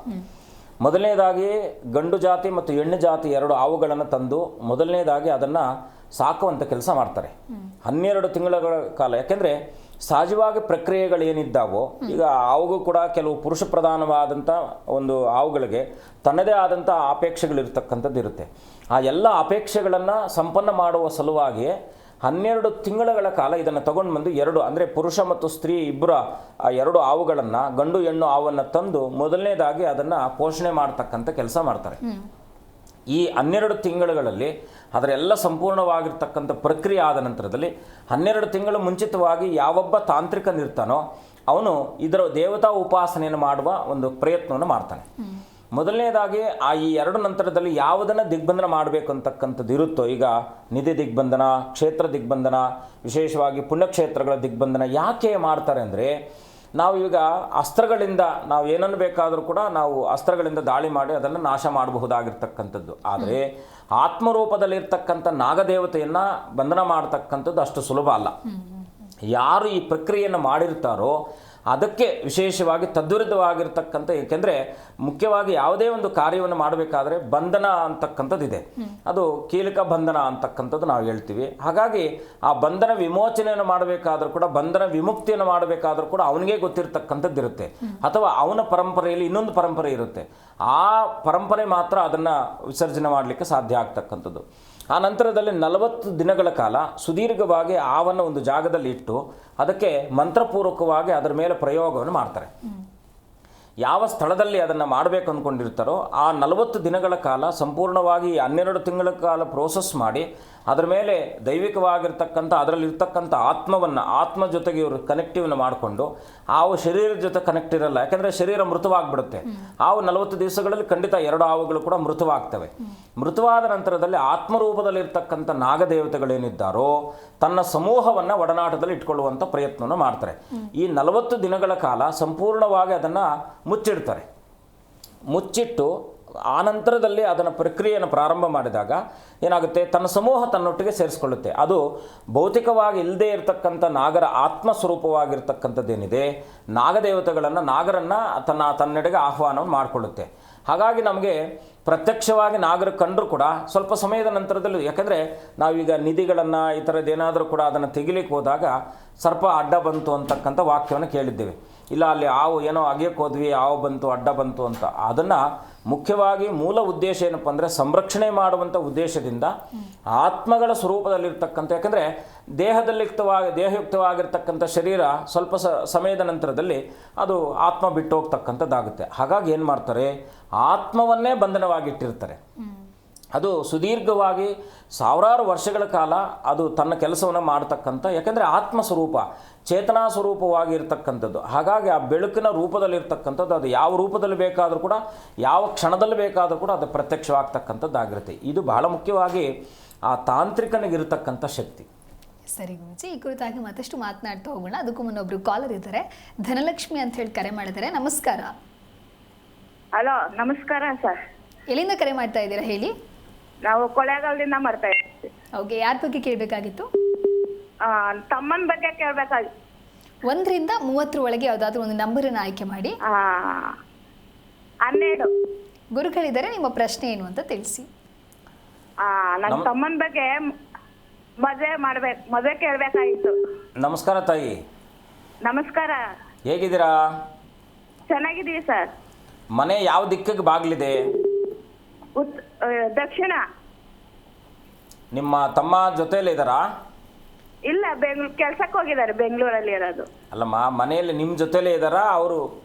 ಮೊದಲನೇದಾಗಿ ಗಂಡು ಜಾತಿ ಮತ್ತು ಹೆಣ್ಣು ಜಾತಿ 2 ಹಾವುಗಳನ್ನು ತಂದು ಮೊದಲನೇದಾಗಿ ಅದನ್ನು ಸಾಕುವಂಥ ಕೆಲಸ ಮಾಡ್ತಾರೆ 12 ತಿಂಗಳ ಕಾಲ. ಯಾಕೆಂದರೆ ಸಹಜವಾಗಿ ಪ್ರಕ್ರಿಯೆಗಳೇನಿದ್ದಾವೋ, ಈಗ ಹಾವುಗೂ ಕೂಡ ಕೆಲವು ಪುರುಷ ಪ್ರಧಾನವಾದಂಥ ಒಂದು ಹಾವುಗಳಿಗೆ ತನ್ನದೇ ಆದಂಥ ಅಪೇಕ್ಷೆಗಳಿರ್ತಕ್ಕಂಥದ್ದು ಇರುತ್ತೆ. ಆ ಎಲ್ಲ ಅಪೇಕ್ಷೆಗಳನ್ನು ಸಂಪನ್ನ ಮಾಡುವ ಸಲುವಾಗಿ 12 ತಿಂಗಳ ಕಾಲ ಇದನ್ನು ತಗೊಂಡು ಬಂದು 2 ಅಂದರೆ ಪುರುಷ ಮತ್ತು ಸ್ತ್ರೀ ಇಬ್ಬರ ಆ 2 ಹಾವುಗಳನ್ನು, ಗಂಡು ಹೆಣ್ಣು ಹಾವನ್ನು ತಂದು ಮೊದಲನೇದಾಗಿ ಅದನ್ನು ಪೋಷಣೆ ಮಾಡ್ತಕ್ಕಂಥ ಕೆಲಸ ಮಾಡ್ತಾರೆ. ಈ 12 ತಿಂಗಳುಗಳಲ್ಲಿ ಅದರೆಲ್ಲ ಸಂಪೂರ್ಣವಾಗಿರ್ತಕ್ಕಂಥ ಪ್ರಕ್ರಿಯೆ ಆದ ನಂತರದಲ್ಲಿ 12 ತಿಂಗಳು ಮುಂಚಿತವಾಗಿ ಯಾವೊಬ್ಬ ತಾಂತ್ರಿಕನಿರ್ತಾನೋ ಅವನು ಇದರ ದೇವತಾ ಉಪಾಸನೆಯನ್ನು ಮಾಡುವ ಒಂದು ಪ್ರಯತ್ನವನ್ನು ಮಾಡ್ತಾನೆ. ಮೊದಲನೇದಾಗಿ ಈ 2 ನಂತರದಲ್ಲಿ ಯಾವುದನ್ನು ದಿಗ್ಬಂಧನ ಮಾಡಬೇಕು ಅಂತಕ್ಕಂಥದ್ದು ಇರುತ್ತೋ, ಈಗ ನಿಧಿ ದಿಗ್ಬಂಧನ, ಕ್ಷೇತ್ರ ದಿಗ್ಬಂಧನ, ವಿಶೇಷವಾಗಿ ಪುಣ್ಯಕ್ಷೇತ್ರಗಳ ದಿಗ್ಬಂಧನ ಯಾಕೆ ಮಾಡ್ತಾರೆ ಅಂದರೆ, ನಾವು ಈಗ ಅಸ್ತ್ರಗಳಿಂದ ನಾವು ಏನನ್ನು ಬೇಕಾದರೂ ಕೂಡ ನಾವು ಅಸ್ತ್ರಗಳಿಂದ ದಾಳಿ ಮಾಡಿ ಅದನ್ನು ನಾಶ ಮಾಡಬಹುದಾಗಿರ್ತಕ್ಕಂಥದ್ದು. ಆದರೆ ಆತ್ಮರೂಪದಲ್ಲಿರ್ತಕ್ಕಂಥ ನಾಗದೇವತೆಯನ್ನು ಬಂಧನ ಮಾಡ್ತಕ್ಕಂಥದ್ದು ಅಷ್ಟು ಸುಲಭ ಅಲ್ಲ. ಯಾರು ಈ ಪ್ರಕ್ರಿಯೆಯನ್ನು ಮಾಡಿರ್ತಾರೋ ಅದಕ್ಕೆ ವಿಶೇಷವಾಗಿ ತದ್ವಿರುದ್ಧವಾಗಿರ್ತಕ್ಕಂಥ, ಏಕೆಂದರೆ ಮುಖ್ಯವಾಗಿ ಯಾವುದೇ ಒಂದು ಕಾರ್ಯವನ್ನು ಮಾಡಬೇಕಾದ್ರೆ ಬಂಧನ ಅಂತಕ್ಕಂಥದ್ದು ಇದೆ, ಅದು ಕೀಲಕ ಬಂಧನ ಅಂತಕ್ಕಂಥದ್ದು ನಾವು ಹೇಳ್ತೀವಿ. ಹಾಗಾಗಿ ಆ ಬಂಧನ ವಿಮೋಚನೆಯನ್ನು ಮಾಡಬೇಕಾದ್ರೂ ಕೂಡ, ಬಂಧನ ವಿಮುಕ್ತಿಯನ್ನು ಮಾಡಬೇಕಾದ್ರೂ ಕೂಡ ಅವನಿಗೆ ಗೊತ್ತಿರತಕ್ಕಂಥದ್ದು ಇರುತ್ತೆ, ಅಥವಾ ಅವನ ಪರಂಪರೆಯಲ್ಲಿ ಇನ್ನೊಂದು ಪರಂಪರೆ ಇರುತ್ತೆ. ಆ ಪರಂಪರೆ ಮಾತ್ರ ಅದನ್ನು ವಿಸರ್ಜನೆ ಮಾಡಲಿಕ್ಕೆ ಸಾಧ್ಯ ಆಗ್ತಕ್ಕಂಥದ್ದು. ಆ ನಂತರದಲ್ಲಿ 40 ದಿನಗಳ ಕಾಲ ಸುದೀರ್ಘವಾಗಿ ಆವನ್ನು ಒಂದು ಜಾಗದಲ್ಲಿ ಇಟ್ಟು ಅದಕ್ಕೆ ಮಂತ್ರಪೂರ್ವಕವಾಗಿ ಅದರ ಮೇಲೆ ಪ್ರಯೋಗವನ್ನು ಮಾಡ್ತಾರೆ. ಯಾವ ಸ್ಥಳದಲ್ಲಿ ಅದನ್ನು ಮಾಡಬೇಕು ಅಂದ್ಕೊಂಡಿರ್ತಾರೋ ಆ 40 ದಿನಗಳ ಕಾಲ ಸಂಪೂರ್ಣವಾಗಿ 12 ತಿಂಗಳ ಕಾಲ ಪ್ರೋಸೆಸ್ ಮಾಡಿ ಅದರ ಮೇಲೆ ದೈವಿಕವಾಗಿರ್ತಕ್ಕಂಥ ಅದರಲ್ಲಿರ್ತಕ್ಕಂಥ ಆತ್ಮ ಜೊತೆಗೆ ಇವರು ಕನೆಕ್ಟಿವ್ನ ಮಾಡಿಕೊಂಡು, ಹಾವು ಶರೀರದ ಜೊತೆ ಕನೆಕ್ಟ್ ಇರಲ್ಲ, ಯಾಕೆಂದರೆ ಶರೀರ ಮೃತವಾಗಿಬಿಡುತ್ತೆ. ಹಾವು 40 ದಿವಸಗಳಲ್ಲಿ ಖಂಡಿತ 2 ಹಾವುಗಳು ಕೂಡ ಮೃತವಾಗ್ತವೆ. ಮೃತವಾದ ನಂತರದಲ್ಲಿ ಆತ್ಮರೂಪದಲ್ಲಿರ್ತಕ್ಕಂಥ ನಾಗದೇವತೆಗಳೇನಿದ್ದಾರೋ ತನ್ನ ಸಮೂಹವನ್ನು ಒಡನಾಟದಲ್ಲಿ ಇಟ್ಕೊಳ್ಳುವಂಥ ಪ್ರಯತ್ನವನ್ನು ಮಾಡ್ತಾರೆ. ಈ 40 ದಿನಗಳ ಕಾಲ ಸಂಪೂರ್ಣವಾಗಿ ಅದನ್ನು ಮುಚ್ಚಿಡ್ತಾರೆ. ಮುಚ್ಚಿಟ್ಟು ಆ ನಂತರದಲ್ಲಿ ಅದನ್ನು ಪ್ರಕ್ರಿಯೆಯನ್ನು ಪ್ರಾರಂಭ ಮಾಡಿದಾಗ ಏನಾಗುತ್ತೆ, ತನ್ನ ಸಮೂಹ ತನ್ನೊಟ್ಟಿಗೆ ಸೇರಿಸ್ಕೊಳ್ಳುತ್ತೆ. ಅದು ಭೌತಿಕವಾಗಿ ಇಲ್ಲದೇ ಇರತಕ್ಕಂಥ ನಾಗರ ಆತ್ಮಸ್ವರೂಪವಾಗಿರ್ತಕ್ಕಂಥದ್ದೇನಿದೆ, ನಾಗರನ್ನು ತನ್ನೆಡೆಗೆ ಆಹ್ವಾನವನ್ನು ಮಾಡಿಕೊಳ್ಳುತ್ತೆ. ಹಾಗಾಗಿ ನಮಗೆ ಪ್ರತ್ಯಕ್ಷವಾಗಿ ನಾಗರ ಕಂಡರೂ ಕೂಡ ಸ್ವಲ್ಪ ಸಮಯದ ನಂತರದಲ್ಲಿ, ಯಾಕೆಂದರೆ ನಾವೀಗ ನಿಧಿಗಳನ್ನು ಈ ಥರದ್ದೇನಾದರೂ ಕೂಡ ಅದನ್ನು ತೆಗಿಲಿಕ್ಕೆ ಹೋದಾಗ ಸರ್ಪ ಅಡ್ಡ ಬಂತು ಅಂತಕ್ಕಂಥ ವಾಕ್ಯವನ್ನು ಕೇಳಿದ್ದೇವೆ. ಇಲ್ಲ ಅಲ್ಲಿ ಹಾವು ಏನೋ ಅಗೆಯಕ್ಕೆ ಹೋದ್ವಿ, ಹಾವು ಬಂತು, ಅಡ್ಡ ಬಂತು ಅಂತ. ಅದನ್ನು ಮುಖ್ಯವಾಗಿ ಮೂಲ ಉದ್ದೇಶ ಏನಪ್ಪ ಅಂದರೆ ಸಂರಕ್ಷಣೆ ಉದ್ದೇಶದಿಂದ ಆತ್ಮಗಳ ಸ್ವರೂಪದಲ್ಲಿರ್ತಕ್ಕಂಥ, ಯಾಕೆಂದರೆ ದೇಹಯುಕ್ತವಾಗಿರ್ತಕ್ಕಂಥ ಶರೀರ ಸ್ವಲ್ಪ ಸಮಯದ ನಂತರದಲ್ಲಿ ಅದು ಆತ್ಮ ಬಿಟ್ಟು ಹೋಗ್ತಕ್ಕಂಥದ್ದಾಗುತ್ತೆ. ಹಾಗಾಗಿ ಏನು ಮಾಡ್ತಾರೆ, ಆತ್ಮವನ್ನೇ ಬಂಧನವಾಗಿಟ್ಟಿರ್ತಾರೆ. ಅದು ಸುದೀರ್ಘವಾಗಿ ಸಾವಿರಾರು ವರ್ಷಗಳ ಕಾಲ ಅದು ತನ್ನ ಕೆಲಸವನ್ನು ಮಾಡ್ತಕ್ಕಂಥ, ಯಾಕೆಂದರೆ ಆತ್ಮಸ್ವರೂಪ ಚೇತನಾ ಸ್ವರೂಪವಾಗಿರ್ತಕ್ಕಂಥದ್ದು. ಹಾಗಾಗಿ ಆ ಬೆಳಕಿನ ರೂಪದಲ್ಲಿರ್ತಕ್ಕಂಥದ್ದು ಅದು ಯಾವ ರೂಪದಲ್ಲಿ ಬೇಕಾದರೂ ಕೂಡ, ಯಾವ ಕ್ಷಣದಲ್ಲಿ ಬೇಕಾದರೂ ಕೂಡ ಅದು ಪ್ರತ್ಯಕ್ಷವಾಗ್ತಕ್ಕಂಥದ್ದಾಗಿರುತ್ತೆ. ಇದು ಬಹಳ ಮುಖ್ಯವಾಗಿ ಆ ತಾಂತ್ರಿಕನಿಗಿರ್ತಕ್ಕಂಥ ಶಕ್ತಿ. ಸರಿ ಗುರುಜಿ, ಈ ಕುರಿತಾಗಿ ಮತ್ತಷ್ಟು ಮಾತನಾಡ್ತಾ ಹೋಗೋಣ. ಅದಕ್ಕೂ ಮುನ್ನೊಬ್ರು ಕಾಲರ್ ಇದ್ದಾರೆ, ಧನಲಕ್ಷ್ಮಿ ಅಂತ ಹೇಳಿ ಕರೆ ಮಾಡಿದ್ದಾರೆ. ನಮಸ್ಕಾರ. ಹಲೋ, ನಮಸ್ಕಾರ ಸರ್. ಎಲ್ಲಿಂದ ಕರೆ ಮಾಡ್ತಾ ಇದ್ದೀರಾ ಹೇಳಿ? ನಾವು ಕೊಳ್ಳೇಗಾಲದಿಂದ ಮಾಡ್ತಾ ಇದ್ದೀವಿ. ಓಕೆ, ಯಾರ ಬಗ್ಗೆ ಕೇಳಬೇಕಾಗಿತ್ತು? ತಮ್ಮನ ಬಗ್ಗೆ ಕೇಳಬೇಕಾಗಿತ್ತು. 1 ರಿಂದ 30 ಒಳಗೆ ಯಾವುದಾದ್ರೂ ಒಂದು ನಂಬರನ್ನು ಆಯ್ಕೆ ಮಾಡಿ. 12. ಗುರುಗಳಿದ್ದಾರೆ, ನಿಮ್ಮ ಪ್ರಶ್ನೆ ಏನು ಅಂತ ತಿಳಿಸಿ. ನನ್ನ ತಮ್ಮನ ಬಗ್ಗೆ ಮದುವೆ ಕೇಳಬೇಕಾಗಿತ್ತು. ನಮಸ್ಕಾರ ತಾಯಿ. ನಮಸ್ಕಾರ. ಹೇಗಿದ್ದೀರಾ? ಚೆನ್ನಾಗಿದ್ದೀವಿ ಸರ್. ಮನೆ ಯಾವ ದಿಕ್ಕಿಗೆ ಬಾಗಿಲಿದೆ? ದಕ್ಷಿಣ. ನಿಮ್ಮ ತಮ್ಮ ಜೊತೆಯಲ್ಲಿ ಇದ್ದಾರಾ? ಇಲ್ಲ, ಕೆಲ್ಸಕ್ಕೆ ಹೋಗಿದ್ದಾರೆ, ಬೆಂಗಳೂರಲ್ಲಿ ಇರೋದು. ಅಲ್ಲಮ್ಮ, ಮನೆಯಲ್ಲಿ ನಿಮ್ಮ ಜೊತೆಲೇ ಇದ್ದಾರಾ, ಅವರು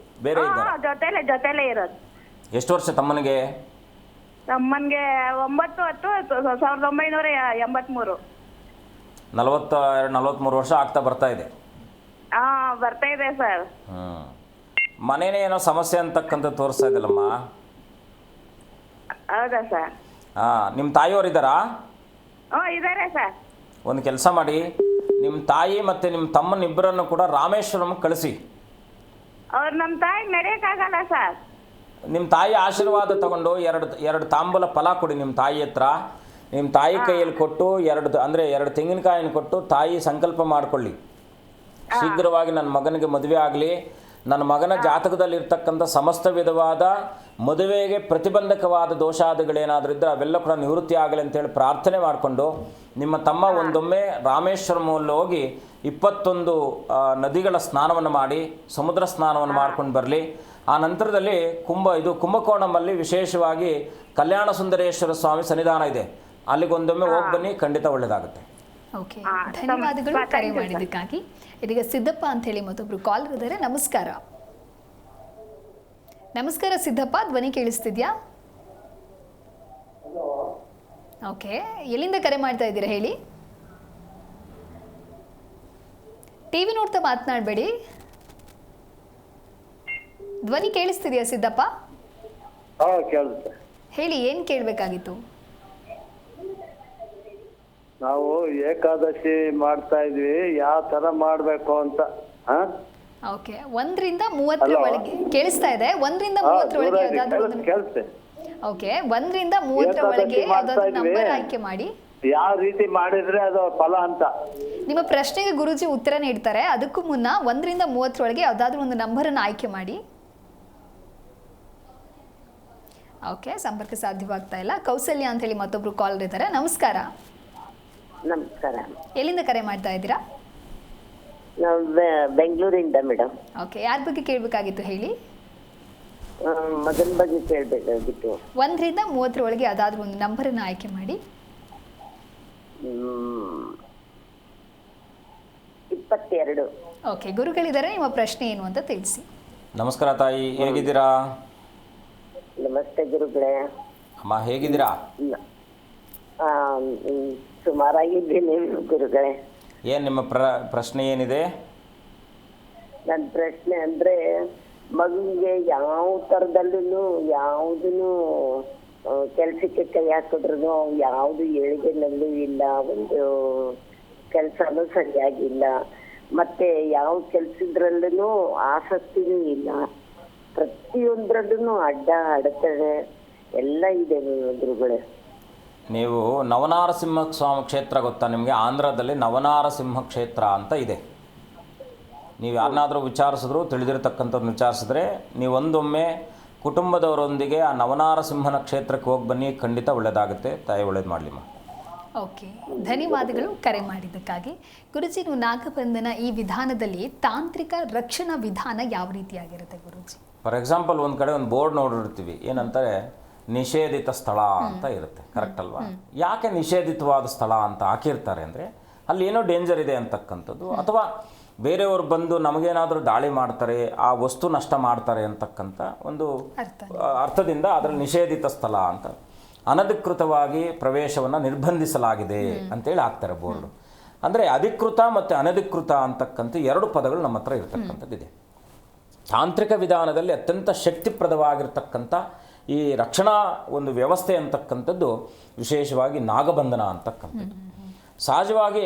ಬೇರೆ ಇದ್ದಾರಾ? ಜೊತೆಲೇ ಇರೋದು. ಎಷ್ಟು ವರ್ಷ ತಮ್ಮನಿಗೆ? ತಮ್ಮನಿಗೆ 9/10/1983. 43 ವರ್ಷ ಆಗ್ತಾ ಬರ್ತಾ ಇದೆ. ಹಾ ಬರ್ತಾ ಇದೆ ಸರ್. ಮನೇನೇ ಏನೋ ಸಮಸ್ಯೆ ಅಂತಕ್ಕಂಥ ತೋರಿಸ್ತಾ ಇದ್ದಲ್ಲಮ್ಮ. ಹೌದಾ ಸರ್? ನಿಮ್ಮ ತಾಯಿಯವರು ಇದ್ದಾರಾ? ಇದಾರೆ ಸರ್. ಒಂದು ಕೆಲಸ ಮಾಡಿ, ನಿಮ್ಮ ತಾಯಿ ಮತ್ತು ನಿಮ್ಮ ತಮ್ಮನಿಬ್ಬರನ್ನು ಕೂಡ ರಾಮೇಶ್ವರಂ ಕಳಿಸಿ. ಅವ್ರು ನಮ್ಮ ತಾಯಿ ನಡೆಯೋಕ್ಕಾಗಲ್ಲ ಸರ್. ನಿಮ್ಮ ತಾಯಿ ಆಶೀರ್ವಾದ ತಗೊಂಡು ಎರಡು ತಾಂಬೂಲ ಫಲ ಕೊಡಿ ನಿಮ್ಮ ತಾಯಿ ಹತ್ರ. ನಿಮ್ಮ ತಾಯಿ ಕೈಯಲ್ಲಿ ಕೊಟ್ಟು ಎರಡು ತೆಂಗಿನಕಾಯಿನ ಕೊಟ್ಟು ತಾಯಿ ಸಂಕಲ್ಪ ಮಾಡಿಕೊಳ್ಳಿ, ಶೀಘ್ರವಾಗಿ ನನ್ನ ಮಗನಿಗೆ ಮದುವೆ ಆಗಲಿ, ನನ್ನ ಮಗನ ಜಾತಕದಲ್ಲಿರ್ತಕ್ಕಂಥ ಸಮಸ್ತ ವಿಧವಾದ ಮದುವೆಗೆ ಪ್ರತಿಬಂಧಕವಾದ ದೋಷಾದಿಗಳೇನಾದರೂ ಇದ್ದರೆ ಅವೆಲ್ಲ ಕೂಡ ನಿವೃತ್ತಿ ಆಗಲಿ ಅಂತೇಳಿ ಪ್ರಾರ್ಥನೆ ಮಾಡಿಕೊಂಡು ನಿಮ್ಮ ತಮ್ಮ ಒಂದೊಮ್ಮೆ ರಾಮೇಶ್ವರಮಲ್ಲಿ ಹೋಗಿ 21 ನದಿಗಳ ಸ್ನಾನವನ್ನು ಮಾಡಿ ಸಮುದ್ರ ಸ್ನಾನವನ್ನು ಮಾಡ್ಕೊಂಡು ಬರಲಿ. ಆ ನಂತರದಲ್ಲಿ ಕುಂಭಕೋಣಮಲ್ಲಿ ವಿಶೇಷವಾಗಿ ಕಲ್ಯಾಣ ಸುಂದರೇಶ್ವರ ಸ್ವಾಮಿ ಸನ್ನಿಧಾನ ಇದೆ, ಅಲ್ಲಿಗೊಂದೊಮ್ಮೆ ಹೋಗಿ ಬನ್ನಿ, ಖಂಡಿತ ಒಳ್ಳೆಯದಾಗುತ್ತೆ. ಓಕೆ, ಧನ್ಯವಾದಗಳು ಕರೆ ಮಾಡಿದ್ದಕ್ಕಾಗಿ. ಇದೀಗ ಸಿದ್ದಪ್ಪ ಅಂತ ಹೇಳಿ ಮತ್ತೊಬ್ರು ಕಾಲರ್ ಇದ್ದಾರೆ. ನಮಸ್ಕಾರ. ನಮಸ್ಕಾರ ಸಿದ್ದಪ್ಪ, ಧ್ವನಿ ಕೇಳಿಸ್ತಿದ್ಯಾ? ಓಕೆ, ಎಲ್ಲಿಂದ ಕರೆ ಮಾಡ್ತಾ ಇದ್ದೀರಾ ಹೇಳಿ? ಟಿವಿ ನೋಡ್ತಾ ಮಾತನಾಡಬೇಡಿ. ಧ್ವನಿ ಕೇಳಿಸ್ತಿದ್ಯಾ ಸಿದ್ದಪ್ಪ? ಕೇಳುತ್ತೆ. ಹೇಳಿ, ಏನು ಕೇಳಬೇಕಾಗಿತ್ತು? ನಾವು ಏಕಾದಶಿ ಮಾಡ್ತಾ ಇದ್ವಿ, ಯಾವ ತರ ಮಾಡ್ಬೇಕು ಅಂತ. ಓಕೆ, 1 ರಿಂದ 30 ಒಳಗೆ ಕೇಳಿಸ್ತಾ ಇದೆ. 1 ರಿಂದ 30 ಒಳಗೆ ಯಾವ್ದಾದ್ರು ಕೇಳುತ್ತೆ. ಓಕೆ, 1 ರಿಂದ 30 ಒಳಗೆ ಯಾವ್ದಾದ್ರು ನಂಬರ್ ಆಯ್ಕೆ ಮಾಡಿ. ಯಾವ ರೀತಿ ಮಾಡಿದ್ರೆ ಅದು ಫಲ ಅಂತ ನಿಮ್ಮ ಪ್ರಶ್ನೆಗೆ ಗುರುಜಿ ಉತ್ತರ ನೀಡ್ತಾರೆ. ಅದಕ್ಕೂ ಮುನ್ನ 1 ರಿಂದ 30 ಒಳಗೆ ಯಾವ್ದಾದ್ರು ಒಂದು ನಂಬರನ್ನು ಆಯ್ಕೆ ಮಾಡಿ. ಓಕೆ, ಸಂಪರ್ಕ ಸಾಧ್ಯವಾಗ್ತಾ ಇಲ್ಲ. ಕೌಸಲ್ಯ ಅಂತ ಹೇಳಿ ಮತ್ತೊಬ್ರು ಕಾಲರ್ ಇದ್ದಾರೆ. ನಮಸ್ಕಾರ. ನಮಸ್ಕಾರ. ಎಲ್ಲಿಂದ ಕರೆ ಮಾಡ್ತಾ ಇದ್ದೀರಾ? ನಾವು ಬೆಂಗಳೂರಿಂದ ಮೇಡಮ್. ಓಕೆ, ಯಾರ ಬಗ್ಗೆ ಕೇಳಬೇಕಾಗಿತ್ತು ಹೇಳಿ? ಮಗನ ಬಗ್ಗೆ ಕೇಳಬೇಕಾಗಿತ್ತು. 1 ರಿಂದ 30 ಒಳಗೆ ಯಾವ್ದಾದ್ರು ಒಂದು ನಂಬರನ್ನು ಆಯ್ಕೆ ಮಾಡಿ. 22. ಓಕೆ, ಗುರುಗಳಿದ್ದಾರೆ, ನಿಮ್ಮ ಪ್ರಶ್ನೆ ಏನು ಅಂತ ತಿಳಿಸಿ. ನಮಸ್ಕಾರ ತಾಯಿ, ಹೇಗಿದ್ದೀರಾ? ನಮಸ್ತೆ ಗುರುಗಳೇ. ಅಮ್ಮ ಹೇಗಿದ್ದೀರಾ? ಸುಮಾರಾಗಿದ್ದೀನಿ ಗುರುಗಳೇ. ಏನು ನಿಮ್ಮ ಪ್ರಶ್ನೆ ಏನಿದೆ? ನನ್ನ ಪ್ರಶ್ನೆ ಅಂದ್ರೆ ಮಗುವಿಗೆ ಯಾವ ಥರದಲ್ಲೂ ಯಾವುದನ್ನು ಕೆಲಸಕ್ಕೆ ಕೈ ಹಾಕಿದ್ರು ಯಾವುದು ಏಳಿಗೆನಲ್ಲೂ ಇಲ್ಲ, ಒಂದು ಕೆಲಸನೂ ಸರಿಯಾಗಿಲ್ಲ, ಮತ್ತೆ ಯಾವ ಕೆಲಸದ್ರಲ್ಲೂ ಆಸಕ್ತಿನೂ ಇಲ್ಲ, ಪ್ರತಿಯೊಂದರಲ್ಲೂ ಅಡೆತಡೆ ಎಲ್ಲ ಇದೆ ಗುರುಗಳೇ. ನೀವು ನವನಾರಸಿಂಹ ಸ್ವಾಮಿ ಕ್ಷೇತ್ರ ಗೊತ್ತಾ ನಿಮಗೆ? ಆಂಧ್ರದಲ್ಲಿ ನವನಾರಸಿಂಹ ಕ್ಷೇತ್ರ ಅಂತ ಇದೆ. ನೀವು ಯಾರನ್ನಾದರೂ ವಿಚಾರಿಸಿದ್ರು, ತಿಳಿದಿರತಕ್ಕಂಥವ್ರನ್ನ ವಿಚಾರಿಸಿದ್ರೆ, ನೀವೊಂದೊಮ್ಮೆ ಕುಟುಂಬದವರೊಂದಿಗೆ ಆ ನವನಾರಸಿಂಹನ ಕ್ಷೇತ್ರಕ್ಕೆ ಹೋಗಿ ಬನ್ನಿ, ಖಂಡಿತ ಒಳ್ಳೆಯದಾಗುತ್ತೆ. ತಾಯಿ ಒಳ್ಳೇದು ಮಾಡಲಿಮ್ಮ. ಓಕೆ, ಧನ್ಯವಾದಗಳು ಕರೆ ಮಾಡಿದ್ದಕ್ಕಾಗಿ. ಗುರುಜಿ, ನೀವು ನಾಗಬಂಧನ ಈ ವಿಧಾನದಲ್ಲಿ ತಾಂತ್ರಿಕ ರಕ್ಷಣಾ ವಿಧಾನ ಯಾವ ರೀತಿಯಾಗಿರುತ್ತೆ ಗುರುಜಿ? ಫಾರ್ ಎಕ್ಸಾಂಪಲ್, ಒಂದು ಕಡೆ ಒಂದು ಬೋರ್ಡ್ ನೋಡಿರ್ತೀವಿ, ಏನಂತಾರೆ ನಿಷೇಧಿತ ಸ್ಥಳ ಅಂತ ಇರುತ್ತೆ, ಕರೆಕ್ಟ್ ಅಲ್ವಾ? ಯಾಕೆ ನಿಷೇಧಿತವಾದ ಸ್ಥಳ ಅಂತ ಹಾಕಿರ್ತಾರೆ ಅಂದರೆ ಅಲ್ಲಿ ಏನೋ ಡೇಂಜರ್ ಇದೆ ಅಂತಕ್ಕಂಥದ್ದು, ಅಥವಾ ಬೇರೆಯವರು ಬಂದು ನಮಗೇನಾದರೂ ದಾಳಿ ಮಾಡ್ತಾರೆ, ಆ ವಸ್ತು ನಷ್ಟ ಮಾಡ್ತಾರೆ ಅಂತಕ್ಕಂಥ ಒಂದು ಅರ್ಥದಿಂದ ಅದರಲ್ಲಿ ನಿಷೇಧಿತ ಸ್ಥಳ ಅಂತ, ಅನಧಿಕೃತವಾಗಿ ಪ್ರವೇಶವನ್ನು ನಿರ್ಬಂಧಿಸಲಾಗಿದೆ ಅಂತೇಳಿ ಹಾಕ್ತಾರೆ ಬೋರ್ಡು. ಅಂದರೆ ಅಧಿಕೃತ ಮತ್ತು ಅನಧಿಕೃತ ಅಂತಕ್ಕಂಥ 2 ಪದಗಳು ನಮ್ಮ ಹತ್ರ ಇರತಕ್ಕಂಥದ್ದಿದೆ. ತಾಂತ್ರಿಕ ವಿಧಾನದಲ್ಲಿ ಅತ್ಯಂತ ಶಕ್ತಿಪ್ರದವಾಗಿರ್ತಕ್ಕಂಥ ಈ ರಕ್ಷಣಾ ಒಂದು ವ್ಯವಸ್ಥೆ ಅಂತಕ್ಕಂಥದ್ದು ವಿಶೇಷವಾಗಿ ನಾಗಬಂಧನ ಅಂತಕ್ಕಂಥದ್ದು. ಸಹಜವಾಗಿ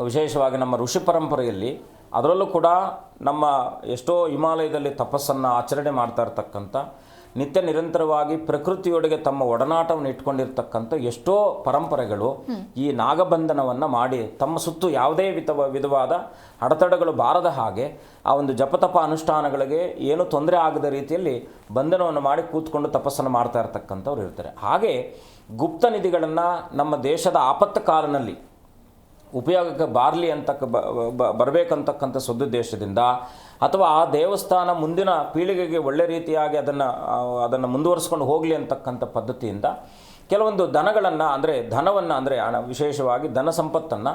ವಿಶೇಷವಾಗಿ ನಮ್ಮ ಋಷಿ ಪರಂಪರೆಯಲ್ಲಿ, ಅದರಲ್ಲೂ ಕೂಡ ನಮ್ಮ ಎಷ್ಟೋ ಹಿಮಾಲಯದಲ್ಲಿ ತಪಸ್ಸನ್ನು ಆಚರಣೆ ಮಾಡ್ತಾ ಇರ್ತಕ್ಕಂಥ, ನಿತ್ಯ ನಿರಂತರವಾಗಿ ಪ್ರಕೃತಿಯೊಳಗೆ ತಮ್ಮ ಒಡನಾಟವನ್ನು ಇಟ್ಕೊಂಡಿರ್ತಕ್ಕಂಥ ಎಷ್ಟೋ ಪರಂಪರೆಗಳು ಈ ನಾಗಬಂಧನವನ್ನು ಮಾಡಿ ತಮ್ಮ ಸುತ್ತು ಯಾವುದೇ ವಿಧವಾದ ಅಡೆತಡೆಗಳು ಬಾರದ ಹಾಗೆ ಆ ಒಂದು ಜಪತಪ ಅನುಷ್ಠಾನಗಳಿಗೆ ಏನು ತೊಂದರೆ ಆಗದ ರೀತಿಯಲ್ಲಿ ಬಂಧನವನ್ನು ಮಾಡಿ ಕೂತ್ಕೊಂಡು ತಪಸ್ಸನ್ನು ಮಾಡ್ತಾ ಇರ್ತಕ್ಕಂಥವ್ರು ಇರ್ತಾರೆ. ಹಾಗೆ ಗುಪ್ತ ನಿಧಿಗಳನ್ನು ನಮ್ಮ ದೇಶದ ಆಪತ್ತು ಕಾಲದಲ್ಲಿ ಉಪಯೋಗಕ್ಕೆ ಬಾರಲಿ ಅಂತ ಬರಬೇಕಂತಕ್ಕಂಥ ಸದುದ್ದೇಶದಿಂದ, ಅಥವಾ ಆ ದೇವಸ್ಥಾನ ಮುಂದಿನ ಪೀಳಿಗೆಗೆ ಒಳ್ಳೆ ರೀತಿಯಾಗಿ ಅದನ್ನು ಮುಂದುವರಿಸ್ಕೊಂಡು ಹೋಗಲಿ ಅಂತಕ್ಕಂಥ ಪದ್ಧತಿಯಿಂದ ಕೆಲವೊಂದು ದನಗಳನ್ನು, ಅಂದರೆ ಧನವನ್ನು, ಅಂದರೆ ವಿಶೇಷವಾಗಿ ಧನ ಸಂಪತ್ತನ್ನು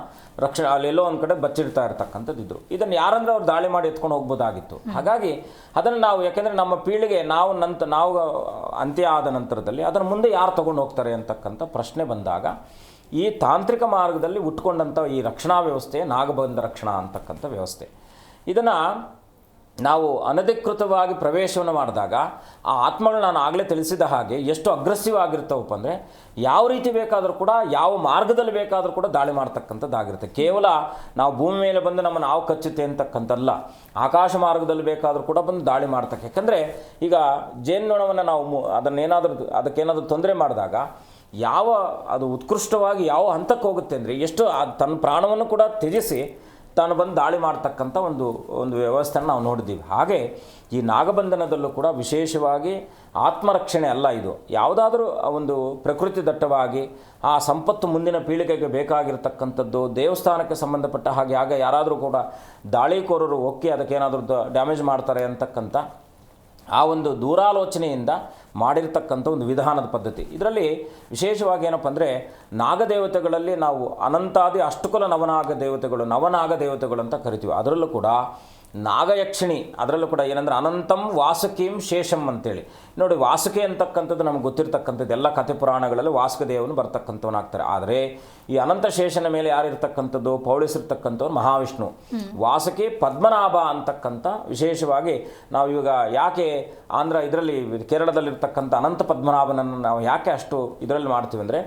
ಅಲ್ಲೆಲ್ಲೋ ಒಂದು ಕಡೆ ಬಚ್ಚಿಡ್ತಾ ಇರ್ತಕ್ಕಂಥದ್ದು. ಇದನ್ನು ಯಾರಂದ್ರೆ ಅವ್ರು ದಾಳಿ ಮಾಡಿ ಎತ್ಕೊಂಡು ಹೋಗ್ಬೋದಾಗಿತ್ತು. ಹಾಗಾಗಿ ಅದನ್ನು ನಾವು, ಯಾಕೆಂದರೆ ನಮ್ಮ ಪೀಳಿಗೆ ನಾವು ಅಂತ್ಯ ಆದ ನಂತರದಲ್ಲಿ ಅದನ್ನು ಮುಂದೆ ಯಾರು ತೊಗೊಂಡು ಹೋಗ್ತಾರೆ ಅಂತಕ್ಕಂಥ ಪ್ರಶ್ನೆ ಬಂದಾಗ ಈ ತಾಂತ್ರಿಕ ಮಾರ್ಗದಲ್ಲಿ ಉಟ್ಕೊಂಡಂಥ ಈ ರಕ್ಷಣಾ ವ್ಯವಸ್ಥೆ ನಾಗಬಂಧ ರಕ್ಷಣಾ ಅಂತಕ್ಕಂಥ ವ್ಯವಸ್ಥೆ. ಇದನ್ನು ನಾವು ಅನಧಿಕೃತವಾಗಿ ಪ್ರವೇಶವನ್ನು ಮಾಡಿದಾಗ ಆ ಆತ್ಮಗಳು ನಾನು ಆಗಲೇ ತಿಳಿಸಿದ ಹಾಗೆ ಎಷ್ಟು ಅಗ್ರೆಸಿವ್ ಆಗಿರ್ತವಪ್ಪ ಅಂದರೆ ಯಾವ ರೀತಿ ಬೇಕಾದರೂ ಕೂಡ ಯಾವ ಮಾರ್ಗದಲ್ಲಿ ಬೇಕಾದರೂ ಕೂಡ ದಾಳಿ ಮಾಡ್ತಕ್ಕಂಥದ್ದಾಗಿರುತ್ತೆ. ಕೇವಲ ನಾವು ಭೂಮಿ ಮೇಲೆ ಬಂದು ನಮ್ಮನ್ನು ನಾವು ಕಚ್ಚುತ್ತೆ ಅಂತಕ್ಕಂಥಲ್ಲ, ಆಕಾಶ ಮಾರ್ಗದಲ್ಲಿ ಬೇಕಾದರೂ ಕೂಡ ಬಂದು ದಾಳಿ ಮಾಡ್ತಕ್ಕ. ಯಾಕಂದರೆ ಈಗ ಜೇನುನೊಣವನ್ನು ನಾವು ಅದಕ್ಕೇನಾದರೂ ತೊಂದರೆ ಮಾಡಿದಾಗ ಯಾವ ಅದು ಉತ್ಕೃಷ್ಟವಾಗಿ ಯಾವ ಹಂತಕ್ಕೆ ಹೋಗುತ್ತೆ ಅಂದರೆ ಎಷ್ಟು ತನ್ನ ಪ್ರಾಣವನ್ನು ಕೂಡ ತ್ಯಜಿಸಿ ತಾನು ಬಂದು ದಾಳಿ ಮಾಡ್ತಕ್ಕಂಥ ಒಂದು ವ್ಯವಸ್ಥೆನ ನಾವು ನೋಡಿದ್ದೀವಿ. ಹಾಗೆ ಈ ನಾಗಬಂಧನದಲ್ಲೂ ಕೂಡ ವಿಶೇಷವಾಗಿ ಆತ್ಮರಕ್ಷಣೆ ಅಲ್ಲ, ಇದು ಯಾವುದಾದ್ರೂ ಒಂದು ಪ್ರಕೃತಿ ದಟ್ಟವಾಗಿ ಆ ಸಂಪತ್ತು ಮುಂದಿನ ಪೀಳಿಗೆಗೆ ಬೇಕಾಗಿರ್ತಕ್ಕಂಥದ್ದು, ದೇವಸ್ಥಾನಕ್ಕೆ ಸಂಬಂಧಪಟ್ಟ ಹಾಗೆ ಆಗ ಯಾರಾದರೂ ಕೂಡ ದಾಳಿಕೋರರು ಒಕ್ಕಿ ಅದಕ್ಕೇನಾದರೂ ಡ್ಯಾಮೇಜ್ ಮಾಡ್ತಾರೆ ಅಂತಕ್ಕಂಥ ಆ ಒಂದು ದೂರಾಲೋಚನೆಯಿಂದ ಮಾಡಿರ್ತಕ್ಕಂಥ ಒಂದು ವಿಧಾನದ ಪದ್ಧತಿ. ಇದರಲ್ಲಿ ವಿಶೇಷವಾಗಿ ಏನಪ್ಪ ಅಂದರೆ ನಾಗದೇವತೆಗಳಲ್ಲಿ ನಾವು ಅನಂತಾದಿ ಅಷ್ಟುಕುಲ ನವನಾಗ ದೇವತೆಗಳು ಅಂತ ಕರಿತೀವಿ. ಅದರಲ್ಲೂ ಕೂಡ ನಾಗಯಕ್ಷಿಣಿ, ಅದರಲ್ಲೂ ಕೂಡ ಏನಂದ್ರೆ ಅನಂತಂ ವಾಸುಕೀಂ ಶೇಷಂ ಅಂತೇಳಿ. ನೋಡಿ, ವಾಸುಕಿ ಅಂತಕ್ಕಂಥದ್ದು ನಮಗೆ ಗೊತ್ತಿರ್ತಕ್ಕಂಥದ್ದು, ಎಲ್ಲ ಕಥೆ ಪುರಾಣಗಳಲ್ಲಿ ವಾಸುಕದೇವನು ಬರ್ತಕ್ಕಂಥವನಾಗ್ತಾರೆ. ಆದರೆ ಈ ಅನಂತ ಶೇಷನ ಮೇಲೆ ಯಾರಿರ್ತಕ್ಕಂಥದ್ದು, ಪೌಳಿಸಿರ್ತಕ್ಕಂಥವ್ರು ಮಹಾವಿಷ್ಣು. ವಾಸುಕಿ ಪದ್ಮನಾಭ ಅಂತಕ್ಕಂಥ ವಿಶೇಷವಾಗಿ ನಾವು ಇವಾಗ ಯಾಕೆ ಇದರಲ್ಲಿ ಕೇರಳದಲ್ಲಿರ್ತಕ್ಕಂಥ ಅನಂತ ಪದ್ಮನಾಭನನ್ನು ನಾವು ಯಾಕೆ ಅಷ್ಟು ಇದರಲ್ಲಿ ಮಾಡ್ತೀವಿ ಅಂದರೆ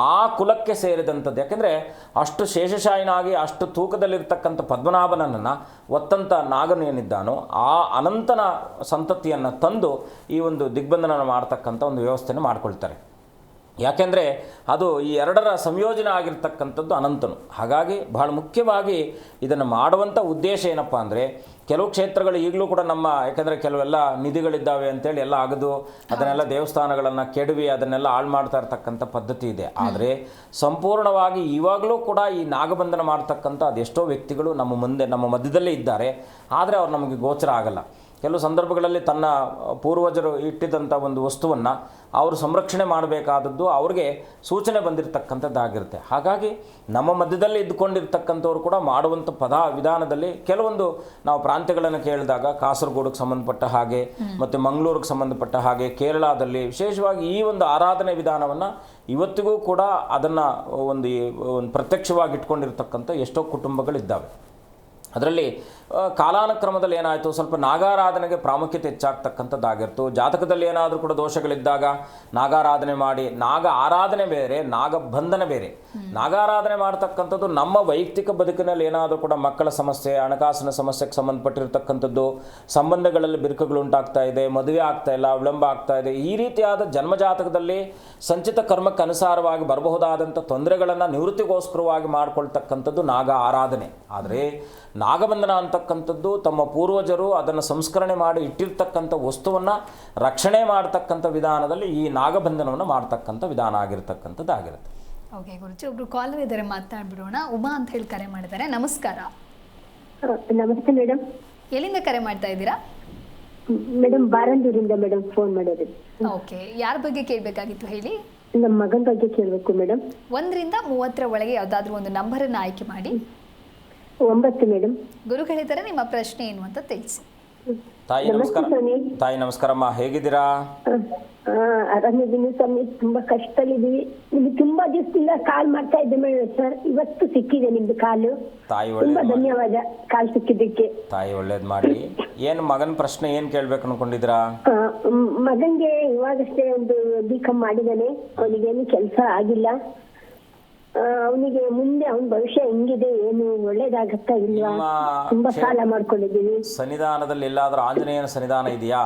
ಆ ಕುಲಕ್ಕೆ ಸೇರಿದಂಥದ್ದು. ಯಾಕೆಂದರೆ ಅಷ್ಟು ಶೇಷಶಾಯಿನಾಗಿ ಅಷ್ಟು ತೂಕದಲ್ಲಿರ್ತಕ್ಕಂಥ ಪದ್ಮನಾಭನನ್ನು ಒತ್ತಂಥ ನಾಗನು ಏನಿದ್ದಾನೋ ಆ ಅನಂತನ ಸಂತತಿಯನ್ನು ತಂದು ಈ ಒಂದು ದಿಗ್ಬಂಧನ ಮಾಡ್ತಕ್ಕಂಥ ಒಂದು ವ್ಯವಸ್ಥೆಯನ್ನು ಮಾಡ್ಕೊಳ್ತಾರೆ. ಯಾಕೆಂದರೆ ಅದು ಈ ಎರಡರ ಸಂಯೋಜನೆ ಆಗಿರ್ತಕ್ಕಂಥದ್ದು ಅನಂತನು. ಹಾಗಾಗಿ ಬಹಳ ಮುಖ್ಯವಾಗಿ ಇದನ್ನು ಮಾಡುವಂಥ ಉದ್ದೇಶ ಏನಪ್ಪ ಅಂದರೆ ಕೆಲವು ಕ್ಷೇತ್ರಗಳು ಈಗಲೂ ಕೂಡ ಯಾಕೆಂದರೆ ಕೆಲವೆಲ್ಲ ನಿಧಿಗಳಿದ್ದಾವೆ ಅಂತೇಳಿ ಎಲ್ಲ ಅಗದು ಅದನ್ನೆಲ್ಲ ದೇವಸ್ಥಾನಗಳನ್ನು ಕೆಡವಿ ಅದನ್ನೆಲ್ಲ ಹಾಳು ಮಾಡ್ತಾ ಇರ್ತಕ್ಕಂಥ ಪದ್ಧತಿ ಇದೆ. ಆದರೆ ಸಂಪೂರ್ಣವಾಗಿ ಇವಾಗಲೂ ಕೂಡ ಈ ನಾಗಬಂಧನ ಮಾಡ್ತಕ್ಕಂಥ ಅದೆಷ್ಟೋ ವ್ಯಕ್ತಿಗಳು ನಮ್ಮ ಮಧ್ಯದಲ್ಲೇ ಇದ್ದಾರೆ. ಆದರೆ ಅವ್ರು ನಮಗೆ ಗೋಚರ ಆಗಲ್ಲ. ಕೆಲವು ಸಂದರ್ಭಗಳಲ್ಲಿ ತನ್ನ ಪೂರ್ವಜರು ಇಟ್ಟಿದ್ದಂಥ ಒಂದು ವಸ್ತುವನ್ನು ಅವರು ಸಂರಕ್ಷಣೆ ಮಾಡಬೇಕಾದದ್ದು ಅವ್ರಿಗೆ ಸೂಚನೆ ಬಂದಿರತಕ್ಕಂಥದ್ದಾಗಿರುತ್ತೆ. ಹಾಗಾಗಿ ನಮ್ಮ ಮಧ್ಯದಲ್ಲಿ ಇದ್ದುಕೊಂಡಿರ್ತಕ್ಕಂಥವ್ರು ಕೂಡ ಮಾಡುವಂಥ ವಿಧಾನದಲ್ಲಿ ಕೆಲವೊಂದು ನಾವು ಪ್ರಾಂತ್ಯಗಳನ್ನು ಕೇಳಿದಾಗ ಕಾಸರಗೋಡಿಗೆ ಸಂಬಂಧಪಟ್ಟ ಹಾಗೆ ಮತ್ತು ಮಂಗಳೂರಿಗೆ ಸಂಬಂಧಪಟ್ಟ ಹಾಗೆ ಕೇರಳದಲ್ಲಿ ವಿಶೇಷವಾಗಿ ಈ ಒಂದು ಆರಾಧನೆ ವಿಧಾನವನ್ನು ಇವತ್ತಿಗೂ ಕೂಡ ಅದನ್ನು ಒಂದು ಪ್ರತ್ಯಕ್ಷವಾಗಿ ಇಟ್ಕೊಂಡಿರ್ತಕ್ಕಂಥ ಎಷ್ಟೋ ಕುಟುಂಬಗಳಿದ್ದಾವೆ. ಅದರಲ್ಲಿ ಕಾಲಾನುಕ್ರಮದಲ್ಲಿ ಏನಾಯಿತು, ಸ್ವಲ್ಪ ನಾಗಾರಾಧನೆಗೆ ಪ್ರಾಮುಖ್ಯತೆ ಹೆಚ್ಚಾಗ್ತಕ್ಕಂಥದ್ದಾಗಿರ್ತು. ಜಾತಕದಲ್ಲಿ ಏನಾದರೂ ಕೂಡ ದೋಷಗಳಿದ್ದಾಗ ನಾಗಾರಾಧನೆ ಮಾಡಿ, ನಾಗ ಆರಾಧನೆ ಬೇರೆ, ನಾಗಬಂಧನ ಬೇರೆ. ನಾಗಾರಾಧನೆ ಮಾಡ್ತಕ್ಕಂಥದ್ದು ನಮ್ಮ ವೈಯಕ್ತಿಕ ಬದುಕಿನಲ್ಲಿ ಏನಾದರೂ ಕೂಡ ಮಕ್ಕಳ ಸಮಸ್ಯೆ, ಹಣಕಾಸಿನ ಸಮಸ್ಯೆಗೆ ಸಂಬಂಧಪಟ್ಟಿರ್ತಕ್ಕಂಥದ್ದು, ಸಂಬಂಧಗಳಲ್ಲಿ ಬಿರುಕುಗಳು ಉಂಟಾಗ್ತಾ ಇದೆ, ಮದುವೆ ಆಗ್ತಾ ಇಲ್ಲ, ವಿಳಂಬ ಆಗ್ತಾ ಇದೆ, ಈ ರೀತಿಯಾದ ಜನ್ಮಜಾತಕದಲ್ಲಿ ಸಂಚಿತ ಕರ್ಮಕ್ಕೆ ಅನುಸಾರವಾಗಿ ಬರಬಹುದಾದಂಥ ತೊಂದರೆಗಳನ್ನು ನಿವೃತ್ತಿಗೋಸ್ಕರವಾಗಿ ಮಾಡಿಕೊಳ್ತಕ್ಕಂಥದ್ದು ನಾಗ ಆರಾಧನೆ. ಆದರೆ ನಾಗಬಂಧನ ಅಂತಕ್ಕಂಥದ್ದು ತಮ್ಮ ಪೂರ್ವಜರು ಅದನ್ನು ಸಂಸ್ಕರಣೆ ಮಾಡಿ ಇಟ್ಟಿರ್ತಕ್ಕಂಥ ವಸ್ತುವನ್ನು ರಕ್ಷಣೆ ಮಾಡ್ತಕ್ಕಂಥ ವಿಧಾನದಲ್ಲಿ ಈ ನಾಗಬಂಧನವನ್ನು ಮಾಡ್ತಕ್ಕಂಥ ವಿಧಾನ ಆಗಿರುತ್ತೆ. ಓಕೆ ಗುರುಜಿ, ಒಬ್ರು ಕಾಲರ್ ಇದ್ದಾರೆ, ಮಾತಾಡ್ಬಿಡೋಣ. ಉಮಾ ಅಂತ ಹೇಳಿ ಕರೆ ಮಾಡಿದ್ದಾರೆ. ನಮಸ್ಕಾರ. ನಮಸ್ತೆ ಮೇಡಮ್. ಎಲ್ಲಿಂದ ಕರೆ ಮಾಡ್ತಾ ಇದ್ದೀರಾ? ಮೇಡಮ್ ಬಾರಂದೂರಿಂದ ಮೇಡಮ್ ಫೋನ್ ಮಾಡೋದು. ಓಕೆ, ಯಾರ ಬಗ್ಗೆ ಕೇಳಬೇಕಾಗಿತ್ತು ಹೇಳಿ? ನಮ್ಮ ಮಗನ ಬಗ್ಗೆ ಕೇಳಬೇಕು ಮೇಡಮ್. 1 ರಿಂದ 30 ಒಳಗೆ ಯಾವುದಾದ್ರೂ ಒಂದು ನಂಬರನ್ನು ಆಯ್ಕೆ ಮಾಡಿ. 9 ಮೇಡಮ್. ಗುರುಗಳಿದ್ದಾರೆ, ನಿಮ್ಮ ಪ್ರಶ್ನೆ ಏನು ಅಂತ ತಿಳಿಸಿ. ತಾಯಿ ನಮಸ್ಕಾರ. ತಾಯಿ ನಮಸ್ಕಾರಮ್ಮ, ಹೇಗಿದ್ದೀರಾ? ಆರಾಮಿದ್ದೀನಿ ಸ್ವಾಮಿ. ತುಂಬಾ ಕಷ್ಟದಲ್ಲಿದ್ದೀವಿ. ನಿಮ್ಗೆ ತುಂಬಾ ದಿವಸದಿಂದ ಕಾಲ್ ಮಾಡ್ತಾ ಇದ್ದೆ ಮೇಡಮ್ ಸರ್. ಇವತ್ತು ಸಿಕ್ಕಿದೆ ನಿಮ್ದು ಕಾಲು. ತಾಯಿ ತುಂಬಾ ಧನ್ಯವಾದ ಕಾಲ್ ಸಿಕ್ಕಿದ್ದಕ್ಕೆ. ತಾಯಿ ಒಳ್ಳೇದ್ ಮಾಡಿ. ಏನು ಮಗನ ಪ್ರಶ್ನೆ ಏನು ಕೇಳ್ಬೇಕು ಅನ್ಕೊಂಡಿದ್ದೀರಾ? ಮಗನ್ಗೆ ಇವಾಗಷ್ಟೇ ಒಂದು B.Com ಮಾಡಿದಾನೆ. ಅವನಿಗೇನು ಕೆಲಸ ಆಗಿಲ್ಲ. ಅವನಿಗೆ ಮುಂದೆ ಅವನ ಭವಿಷ್ಯ ಹೆಂಗಿದೆ, ಏನು ಒಳ್ಳೇದಾಗತ್ತಾ ಇಲ್ವಾ? ತುಂಬಾ ಸಾಲ ಮಾಡ್ಕೊಂಡಿದ್ದೀನಿ. ಸನ್ನಿಧಾನದಲ್ಲಿ ಎಲ್ಲಾದ್ರೂ ಆಂಜನೇಯನ ಸನ್ನಿಧಾನ ಇದೆಯಾ?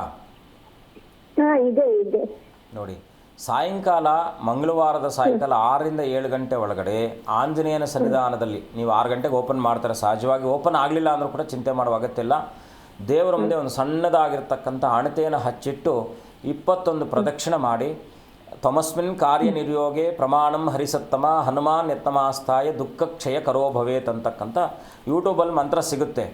ಇದೆ. ನೋಡಿ, ಸಾಯಂಕಾಲ ಮಂಗಳವಾರದ ಸಾಯಂಕಾಲ 6 ರಿಂದ 7 ಗಂಟೆ ಒಳಗಡೆ ಆಂಜನೇಯನ ಸನ್ನಿಧಾನದಲ್ಲಿ ನೀವು 6 ಗಂಟೆಗೆ ಓಪನ್ ಮಾಡ್ತಾರೆ. ಸಹಜವಾಗಿ ಓಪನ್ ಆಗಲಿಲ್ಲ ಅಂದರೂ ಕೂಡ ಚಿಂತೆ ಮಾಡುವ ಅಗತ್ಯ ಇಲ್ಲ. ದೇವರ ಮುಂದೆ ಒಂದು ಸಣ್ಣದಾಗಿರ್ತಕ್ಕಂಥ ಹಣತೆಯನ್ನು ಹಚ್ಚಿಟ್ಟು 21 ಪ್ರದಕ್ಷಿಣೆ ಮಾಡಿ, ತಮಸ್ಮಿನ್ ಕಾರ್ಯ ನಿರ್ಯೋಗೆ ಪ್ರಮಾಣಂ ಹರಿಸತ್ತಮ ಹನುಮಾನ್ ಯತ್ನಮಾಸ್ಥಾಯ ದುಃಖ ಕ್ಷಯ ಕರೋ ಭವೇತ್ ಅಂತಕ್ಕಂಥ ಯೂಟ್ಯೂಬಲ್ಲಿ ಮಂತ್ರ ಸಿಗುತ್ತೆ.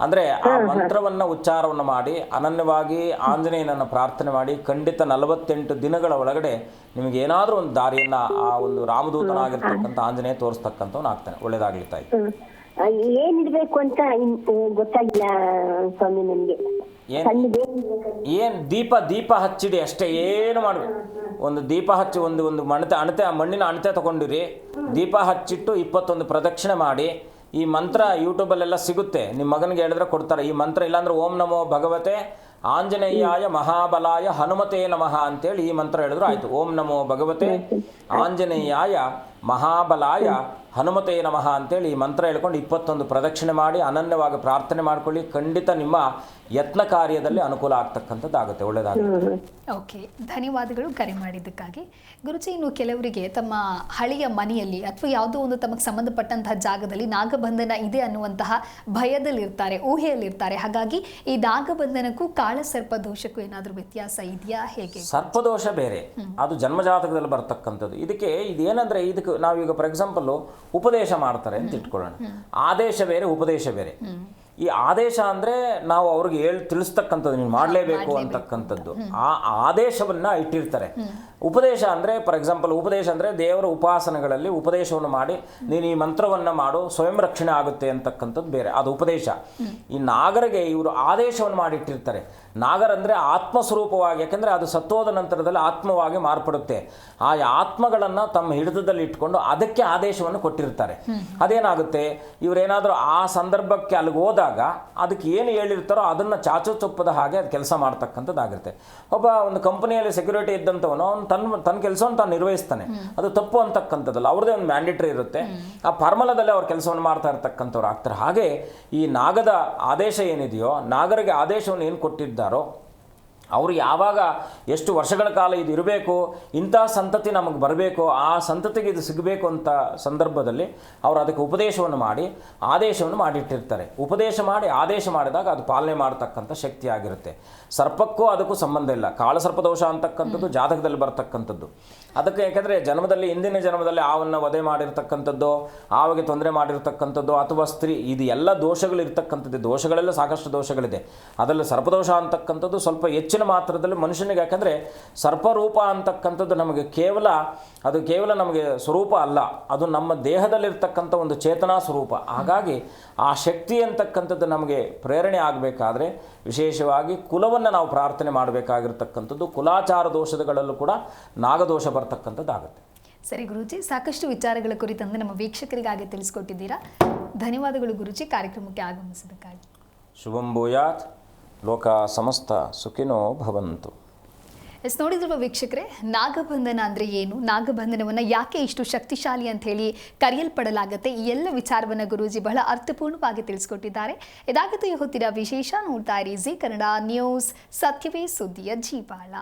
ಅಂದರೆ ಆ ಮಂತ್ರವನ್ನು ಉಚ್ಚಾರವನ್ನು ಮಾಡಿ ಅನನ್ಯವಾಗಿ ಆಂಜನೇಯನನ್ನು ಪ್ರಾರ್ಥನೆ ಮಾಡಿ ಖಂಡಿತ 48 ದಿನಗಳ ಒಳಗಡೆ ನಿಮಗೆ ಏನಾದರೂ ಒಂದು ದಾರಿಯನ್ನು ಆ ಒಂದು ರಾಮದೂತನಾಗಿರ್ತಕ್ಕಂಥ ಆಂಜನೇಯ ತೋರಿಸ್ತಕ್ಕಂಥವ್ನು ಆಗ್ತಾನೆ. ಒಳ್ಳೇದಾಗಲಿ ತಾಯಿ. ಏನಿಡ್ಬೇಕು ಅಂತ ಗೊತ್ತಾಗಿಲ್ಲ ಸ್ವಾಮಿ ನನಗೆ. ಏನು ದೀಪ ಹಚ್ಚಿಡಿ ಅಷ್ಟೇ, ಏನು ಮಾಡಬೇಕು. ಒಂದು ದೀಪ ಹಚ್ಚಿ ಒಂದು ಮಣ್ಣಿನ ಅಣತೆ ತಗೊಂಡಿರಿ, ದೀಪ ಹಚ್ಚಿಟ್ಟು 21 ಪ್ರದಕ್ಷಿಣೆ ಮಾಡಿ. ಈ ಮಂತ್ರ ಯೂಟ್ಯೂಬಲ್ಲೆಲ್ಲ ಸಿಗುತ್ತೆ, ನಿಮ್ಮ ಮಗನಿಗೆ ಹೇಳಿದ್ರೆ ಕೊಡ್ತಾರೆ. ಈ ಮಂತ್ರ ಇಲ್ಲಾಂದ್ರೆ ಓಂ ನಮೋ ಭಗವತೆ ಆಂಜನೇಯಾಯ ಮಹಾಬಲಾಯ ಹನುಮತೇ ನಮಃ ಅಂತೇಳಿ ಈ ಮಂತ್ರ ಹೇಳಿದ್ರು ಆಯಿತು. ಓಂ ನಮೋ ಭಗವತೆ ಆಂಜನೇಯಾಯ ಮಹಾಬಲಾಯ ಹನುಮತೇ ನಮಃ ಅಂತೇಳಿ ಈ ಮಂತ್ರ ಹೇಳ್ಕೊಂಡು 21 ಪ್ರದಕ್ಷಿಣೆ ಮಾಡಿ ಅನನ್ಯವಾಗಿ ಪ್ರಾರ್ಥನೆ ಮಾಡ್ಕೊಳ್ಳಿ. ಖಂಡಿತ ನಿಮ್ಮ ಯತ್ನ ಕಾರ್ಯದಲ್ಲಿ ಅನುಕೂಲ ಆಗ್ತಕ್ಕಂಥದ್ದಾಗುತ್ತೆ, ಒಳ್ಳೆಯದಾಗುತ್ತೆ. ಓಕೆ, ಧನ್ಯವಾದಗಳು ಕರೆ ಮಾಡಿದ್ದಕ್ಕಾಗಿ. ಗುರುಜಿ, ಇನ್ನು ಕೆಲವರಿಗೆ ತಮ್ಮ ಹಳೆಯ ಮನೆಯಲ್ಲಿ ಅಥವಾ ಯಾವುದೋ ಒಂದು ತಮಗೆ ಸಂಬಂಧಪಟ್ಟಂತಹ ಜಾಗದಲ್ಲಿ ನಾಗಬಂಧನ ಇದೆ ಅನ್ನುವಂತಹ ಭಯದಲ್ಲಿರ್ತಾರೆ, ಊಹೆಯಲ್ಲಿರ್ತಾರೆ. ಹಾಗಾಗಿ ಈ ನಾಗಬಂಧನಕ್ಕೂ ಕಾಳಸರ್ಪ ದೋಷಕ್ಕೂ ಏನಾದರೂ ವ್ಯತ್ಯಾಸ ಇದೆಯಾ, ಹೇಗೆ? ಸರ್ಪದೋಷ ಬೇರೆ, ಅದು ಜನ್ಮಜಾತಕದಲ್ಲಿ ಬರ್ತಕ್ಕಂಥದ್ದು. ಇದೇನಂದ್ರೆ ಇದಕ್ಕೆ ನಾವೀಗ ಫಾರ್ ಎಕ್ಸಾಂಪಲ್ ಉಪದೇಶ ಮಾಡ್ತಾರೆ ಅಂತ ಇಟ್ಕೊಳ್ಳೋಣ. ಆದೇಶ ಬೇರೆ, ಉಪದೇಶ ಬೇರೆ. ಈ ಆದೇಶ ಅಂದರೆ ನಾವು ಅವ್ರಿಗೆ ತಿಳಿಸ್ತಕ್ಕಂಥದ್ದು, ನೀವು ಮಾಡಲೇಬೇಕು ಅಂತಕ್ಕಂಥದ್ದು. ಆ ಆದೇಶವನ್ನು ಇಟ್ಟಿರ್ತಾರೆ. ಉಪದೇಶ ಅಂದರೆ ಫಾರ್ ಎಕ್ಸಾಂಪಲ್ ಉಪದೇಶ ಅಂದರೆ ದೇವರ ಉಪಾಸನೆಗಳಲ್ಲಿ ಉಪದೇಶವನ್ನು ಮಾಡಿ ನೀನು ಈ ಮಂತ್ರವನ್ನು ಮಾಡು ಸ್ವಯಂ ರಕ್ಷಣೆ ಆಗುತ್ತೆ ಅಂತಕ್ಕಂಥದ್ದು ಬೇರೆ, ಅದು ಉಪದೇಶ. ಈ ನಾಗರಿಗೆ ಇವರು ಆದೇಶವನ್ನು ಮಾಡಿಟ್ಟಿರ್ತಾರೆ. ನಾಗರಂದರೆ ಆತ್ಮಸ್ವರೂಪವಾಗಿ, ಯಾಕೆಂದರೆ ಅದು ಸತ್ತೋದ ನಂತರದಲ್ಲಿ ಆತ್ಮವಾಗಿ ಮಾರ್ಪಡುತ್ತೆ. ಆ ಆತ್ಮಗಳನ್ನು ತಮ್ಮ ಹಿಡಿತದಲ್ಲಿ ಇಟ್ಕೊಂಡು ಅದಕ್ಕೆ ಆದೇಶವನ್ನು ಕೊಟ್ಟಿರ್ತಾರೆ. ಅದೇನಾಗುತ್ತೆ, ಇವರೇನಾದರೂ ಆ ಸಂದರ್ಭಕ್ಕೆ ಅಲ್ಲಿಗೆ ಹೋದಾಗ ಅದಕ್ಕೆ ಏನು ಹೇಳಿರ್ತಾರೋ ಅದನ್ನು ಚಾಚು ಚೊಪ್ಪದ ಹಾಗೆ ಅದು ಕೆಲಸ ಮಾಡ್ತಕ್ಕಂಥದ್ದಾಗಿರುತ್ತೆ. ಒಂದು ಕಂಪನಿಯಲ್ಲಿ ಸೆಕ್ಯೂರಿಟಿ ಇದ್ದಂಥವನು ಅವನು ತನ್ನ ಕೆಲಸವನ್ನು ತಾನು ನಿರ್ವಹಿಸ್ತಾನೆ, ಅದು ತಪ್ಪು ಅಂತಕ್ಕಂಥದ್ದಲ್ಲ. ಅವ್ರದ್ದೇ ಒಂದು ಮ್ಯಾಂಡೇಟರಿ ಇರುತ್ತೆ, ಆ ಫಾರ್ಮುಲಾದಲ್ಲಿ ಅವ್ರ ಕೆಲಸವನ್ನು ಮಾಡ್ತಾ ಇರ್ತಕ್ಕಂಥವ್ರು ಆಗ್ತಾರೆ. ಹಾಗೆ ಈ ನಾಗದ ಆದೇಶ ಏನಿದೆಯೋ, ನಾಗರಿಗೆ ಆದೇಶವನ್ನು ಏನು ಕೊಟ್ಟಿದ್ದಾರೋ ಅವರು ಯಾವಾಗ ಎಷ್ಟು ವರ್ಷಗಳ ಕಾಲ ಇದು ಇರಬೇಕು, ಇಂಥ ಸಂತತಿ ನಮಗೆ ಬರಬೇಕು, ಆ ಸಂತತಿಗೆ ಇದು ಸಿಗಬೇಕು ಅಂತ ಸಂದರ್ಭದಲ್ಲಿ ಅವರು ಅದಕ್ಕೆ ಉಪದೇಶವನ್ನು ಮಾಡಿ ಆದೇಶವನ್ನು ಮಾಡಿಟ್ಟಿರ್ತಾರೆ. ಉಪದೇಶ ಮಾಡಿ ಆದೇಶ ಮಾಡಿದಾಗ ಅದು ಪಾಲನೆ ಮಾಡ್ತಕ್ಕಂಥ ಶಕ್ತಿ ಆಗಿರುತ್ತೆ. ಸರ್ಪಕ್ಕೂ ಅದಕ್ಕೂ ಸಂಬಂಧ ಇಲ್ಲ. ಕಾಳಸರ್ಪದೋಷ ಅಂತಕ್ಕಂಥದ್ದು ಜಾತಕದಲ್ಲಿ ಬರ್ತಕ್ಕಂಥದ್ದು. ಅದಕ್ಕೆ ಯಾಕೆಂದರೆ ಹಿಂದಿನ ಜನ್ಮದಲ್ಲಿ ಆವನ್ನು ವಧೆ ಮಾಡಿರ್ತಕ್ಕಂಥದ್ದು, ಆವಿಗೆ ತೊಂದರೆ ಮಾಡಿರ್ತಕ್ಕಂಥದ್ದು, ಅಥವಾ ಸ್ತ್ರೀ, ಇದು ಎಲ್ಲ ದೋಷಗಳಿರ್ತಕ್ಕಂಥದ್ದು. ದೋಷಗಳೆಲ್ಲ ಸಾಕಷ್ಟು ದೋಷಗಳಿದೆ. ಅದರಲ್ಲಿ ಸರ್ಪದೋಷ ಅಂತಕ್ಕಂಥದ್ದು ಸ್ವಲ್ಪ ಹೆಚ್ಚಿನ ಮಾತ್ರದಲ್ಲಿ ಮನುಷ್ಯನಿಗೆ, ಯಾಕಂದರೆ ಸರ್ಪರೂಪ ಅಂತಕ್ಕಂಥದ್ದು ನಮಗೆ ಕೇವಲ ನಮಗೆ ಸ್ವರೂಪ ಅಲ್ಲ, ಅದು ನಮ್ಮ ದೇಹದಲ್ಲಿರ್ತಕ್ಕಂಥ ಒಂದು ಚೇತನಾ ಸ್ವರೂಪ. ಹಾಗಾಗಿ ಆ ಶಕ್ತಿ ಅಂತಕ್ಕಂಥದ್ದು ನಮಗೆ ಪ್ರೇರಣೆ ಆಗಬೇಕಾದ್ರೆ ವಿಶೇಷವಾಗಿ ಕುಲವನ್ನು ನಾವು ಪ್ರಾರ್ಥನೆ ಮಾಡಬೇಕಾಗಿರ್ತಕ್ಕಂಥದ್ದು. ಕುಲಾಚಾರ ದೋಷಗಳಲ್ಲೂ ಕೂಡ ನಾಗದೋಷ ಬರ್ತಕ್ಕಂಥದ್ದಾಗುತ್ತೆ. ಸರಿ ಗುರೂಜಿ, ಸಾಕಷ್ಟು ವಿಚಾರಗಳ ಕುರಿತಂತೆ ನಮ್ಮ ವೀಕ್ಷಕರಿಗಾಗಿ ತಿಳಿಸ್ಕೊಟ್ಟಿದ್ದೀರಾ. ಧನ್ಯವಾದಗಳು ಗುರೂಜಿ, ಕಾರ್ಯಕ್ರಮಕ್ಕೆ ಆಗಮಿಸಿದ್ದಕ್ಕಾಗಿ. ಶುಭಂ ಭೂಯಾತ್, ಲೋಕ ಸಮಸ್ತ ಸುಖಿನೋ ಭವಂತು. ನೋಡಿದ್ರಲ್ವ ವೀಕ್ಷಕರೇ, ನಾಗಬಂಧನ ಅಂದರೆ ಏನು, ನಾಗಬಂಧನವನ್ನು ಯಾಕೆ ಇಷ್ಟು ಶಕ್ತಿಶಾಲಿ ಅಂತ ಹೇಳಿ ಕರೆಯಲ್ಪಡಲಾಗುತ್ತೆ, ಈ ಎಲ್ಲ ವಿಚಾರವನ್ನು ಗುರೂಜಿ ಬಹಳ ಅರ್ಥಪೂರ್ಣವಾಗಿ ತಿಳಿಸ್ಕೊಟ್ಟಿದ್ದಾರೆ. ಇದಾಗಿತ್ತು ಈ ಹೊತ್ತಿನ ವಿಶೇಷ. ನೋಡ್ತಾ ಇರಿ ಜಿ ಕನ್ನಡ ನ್ಯೂಸ್, ಸತ್ಯವೇ ಸುದ್ದಿಯ ಜೀವಾಳ.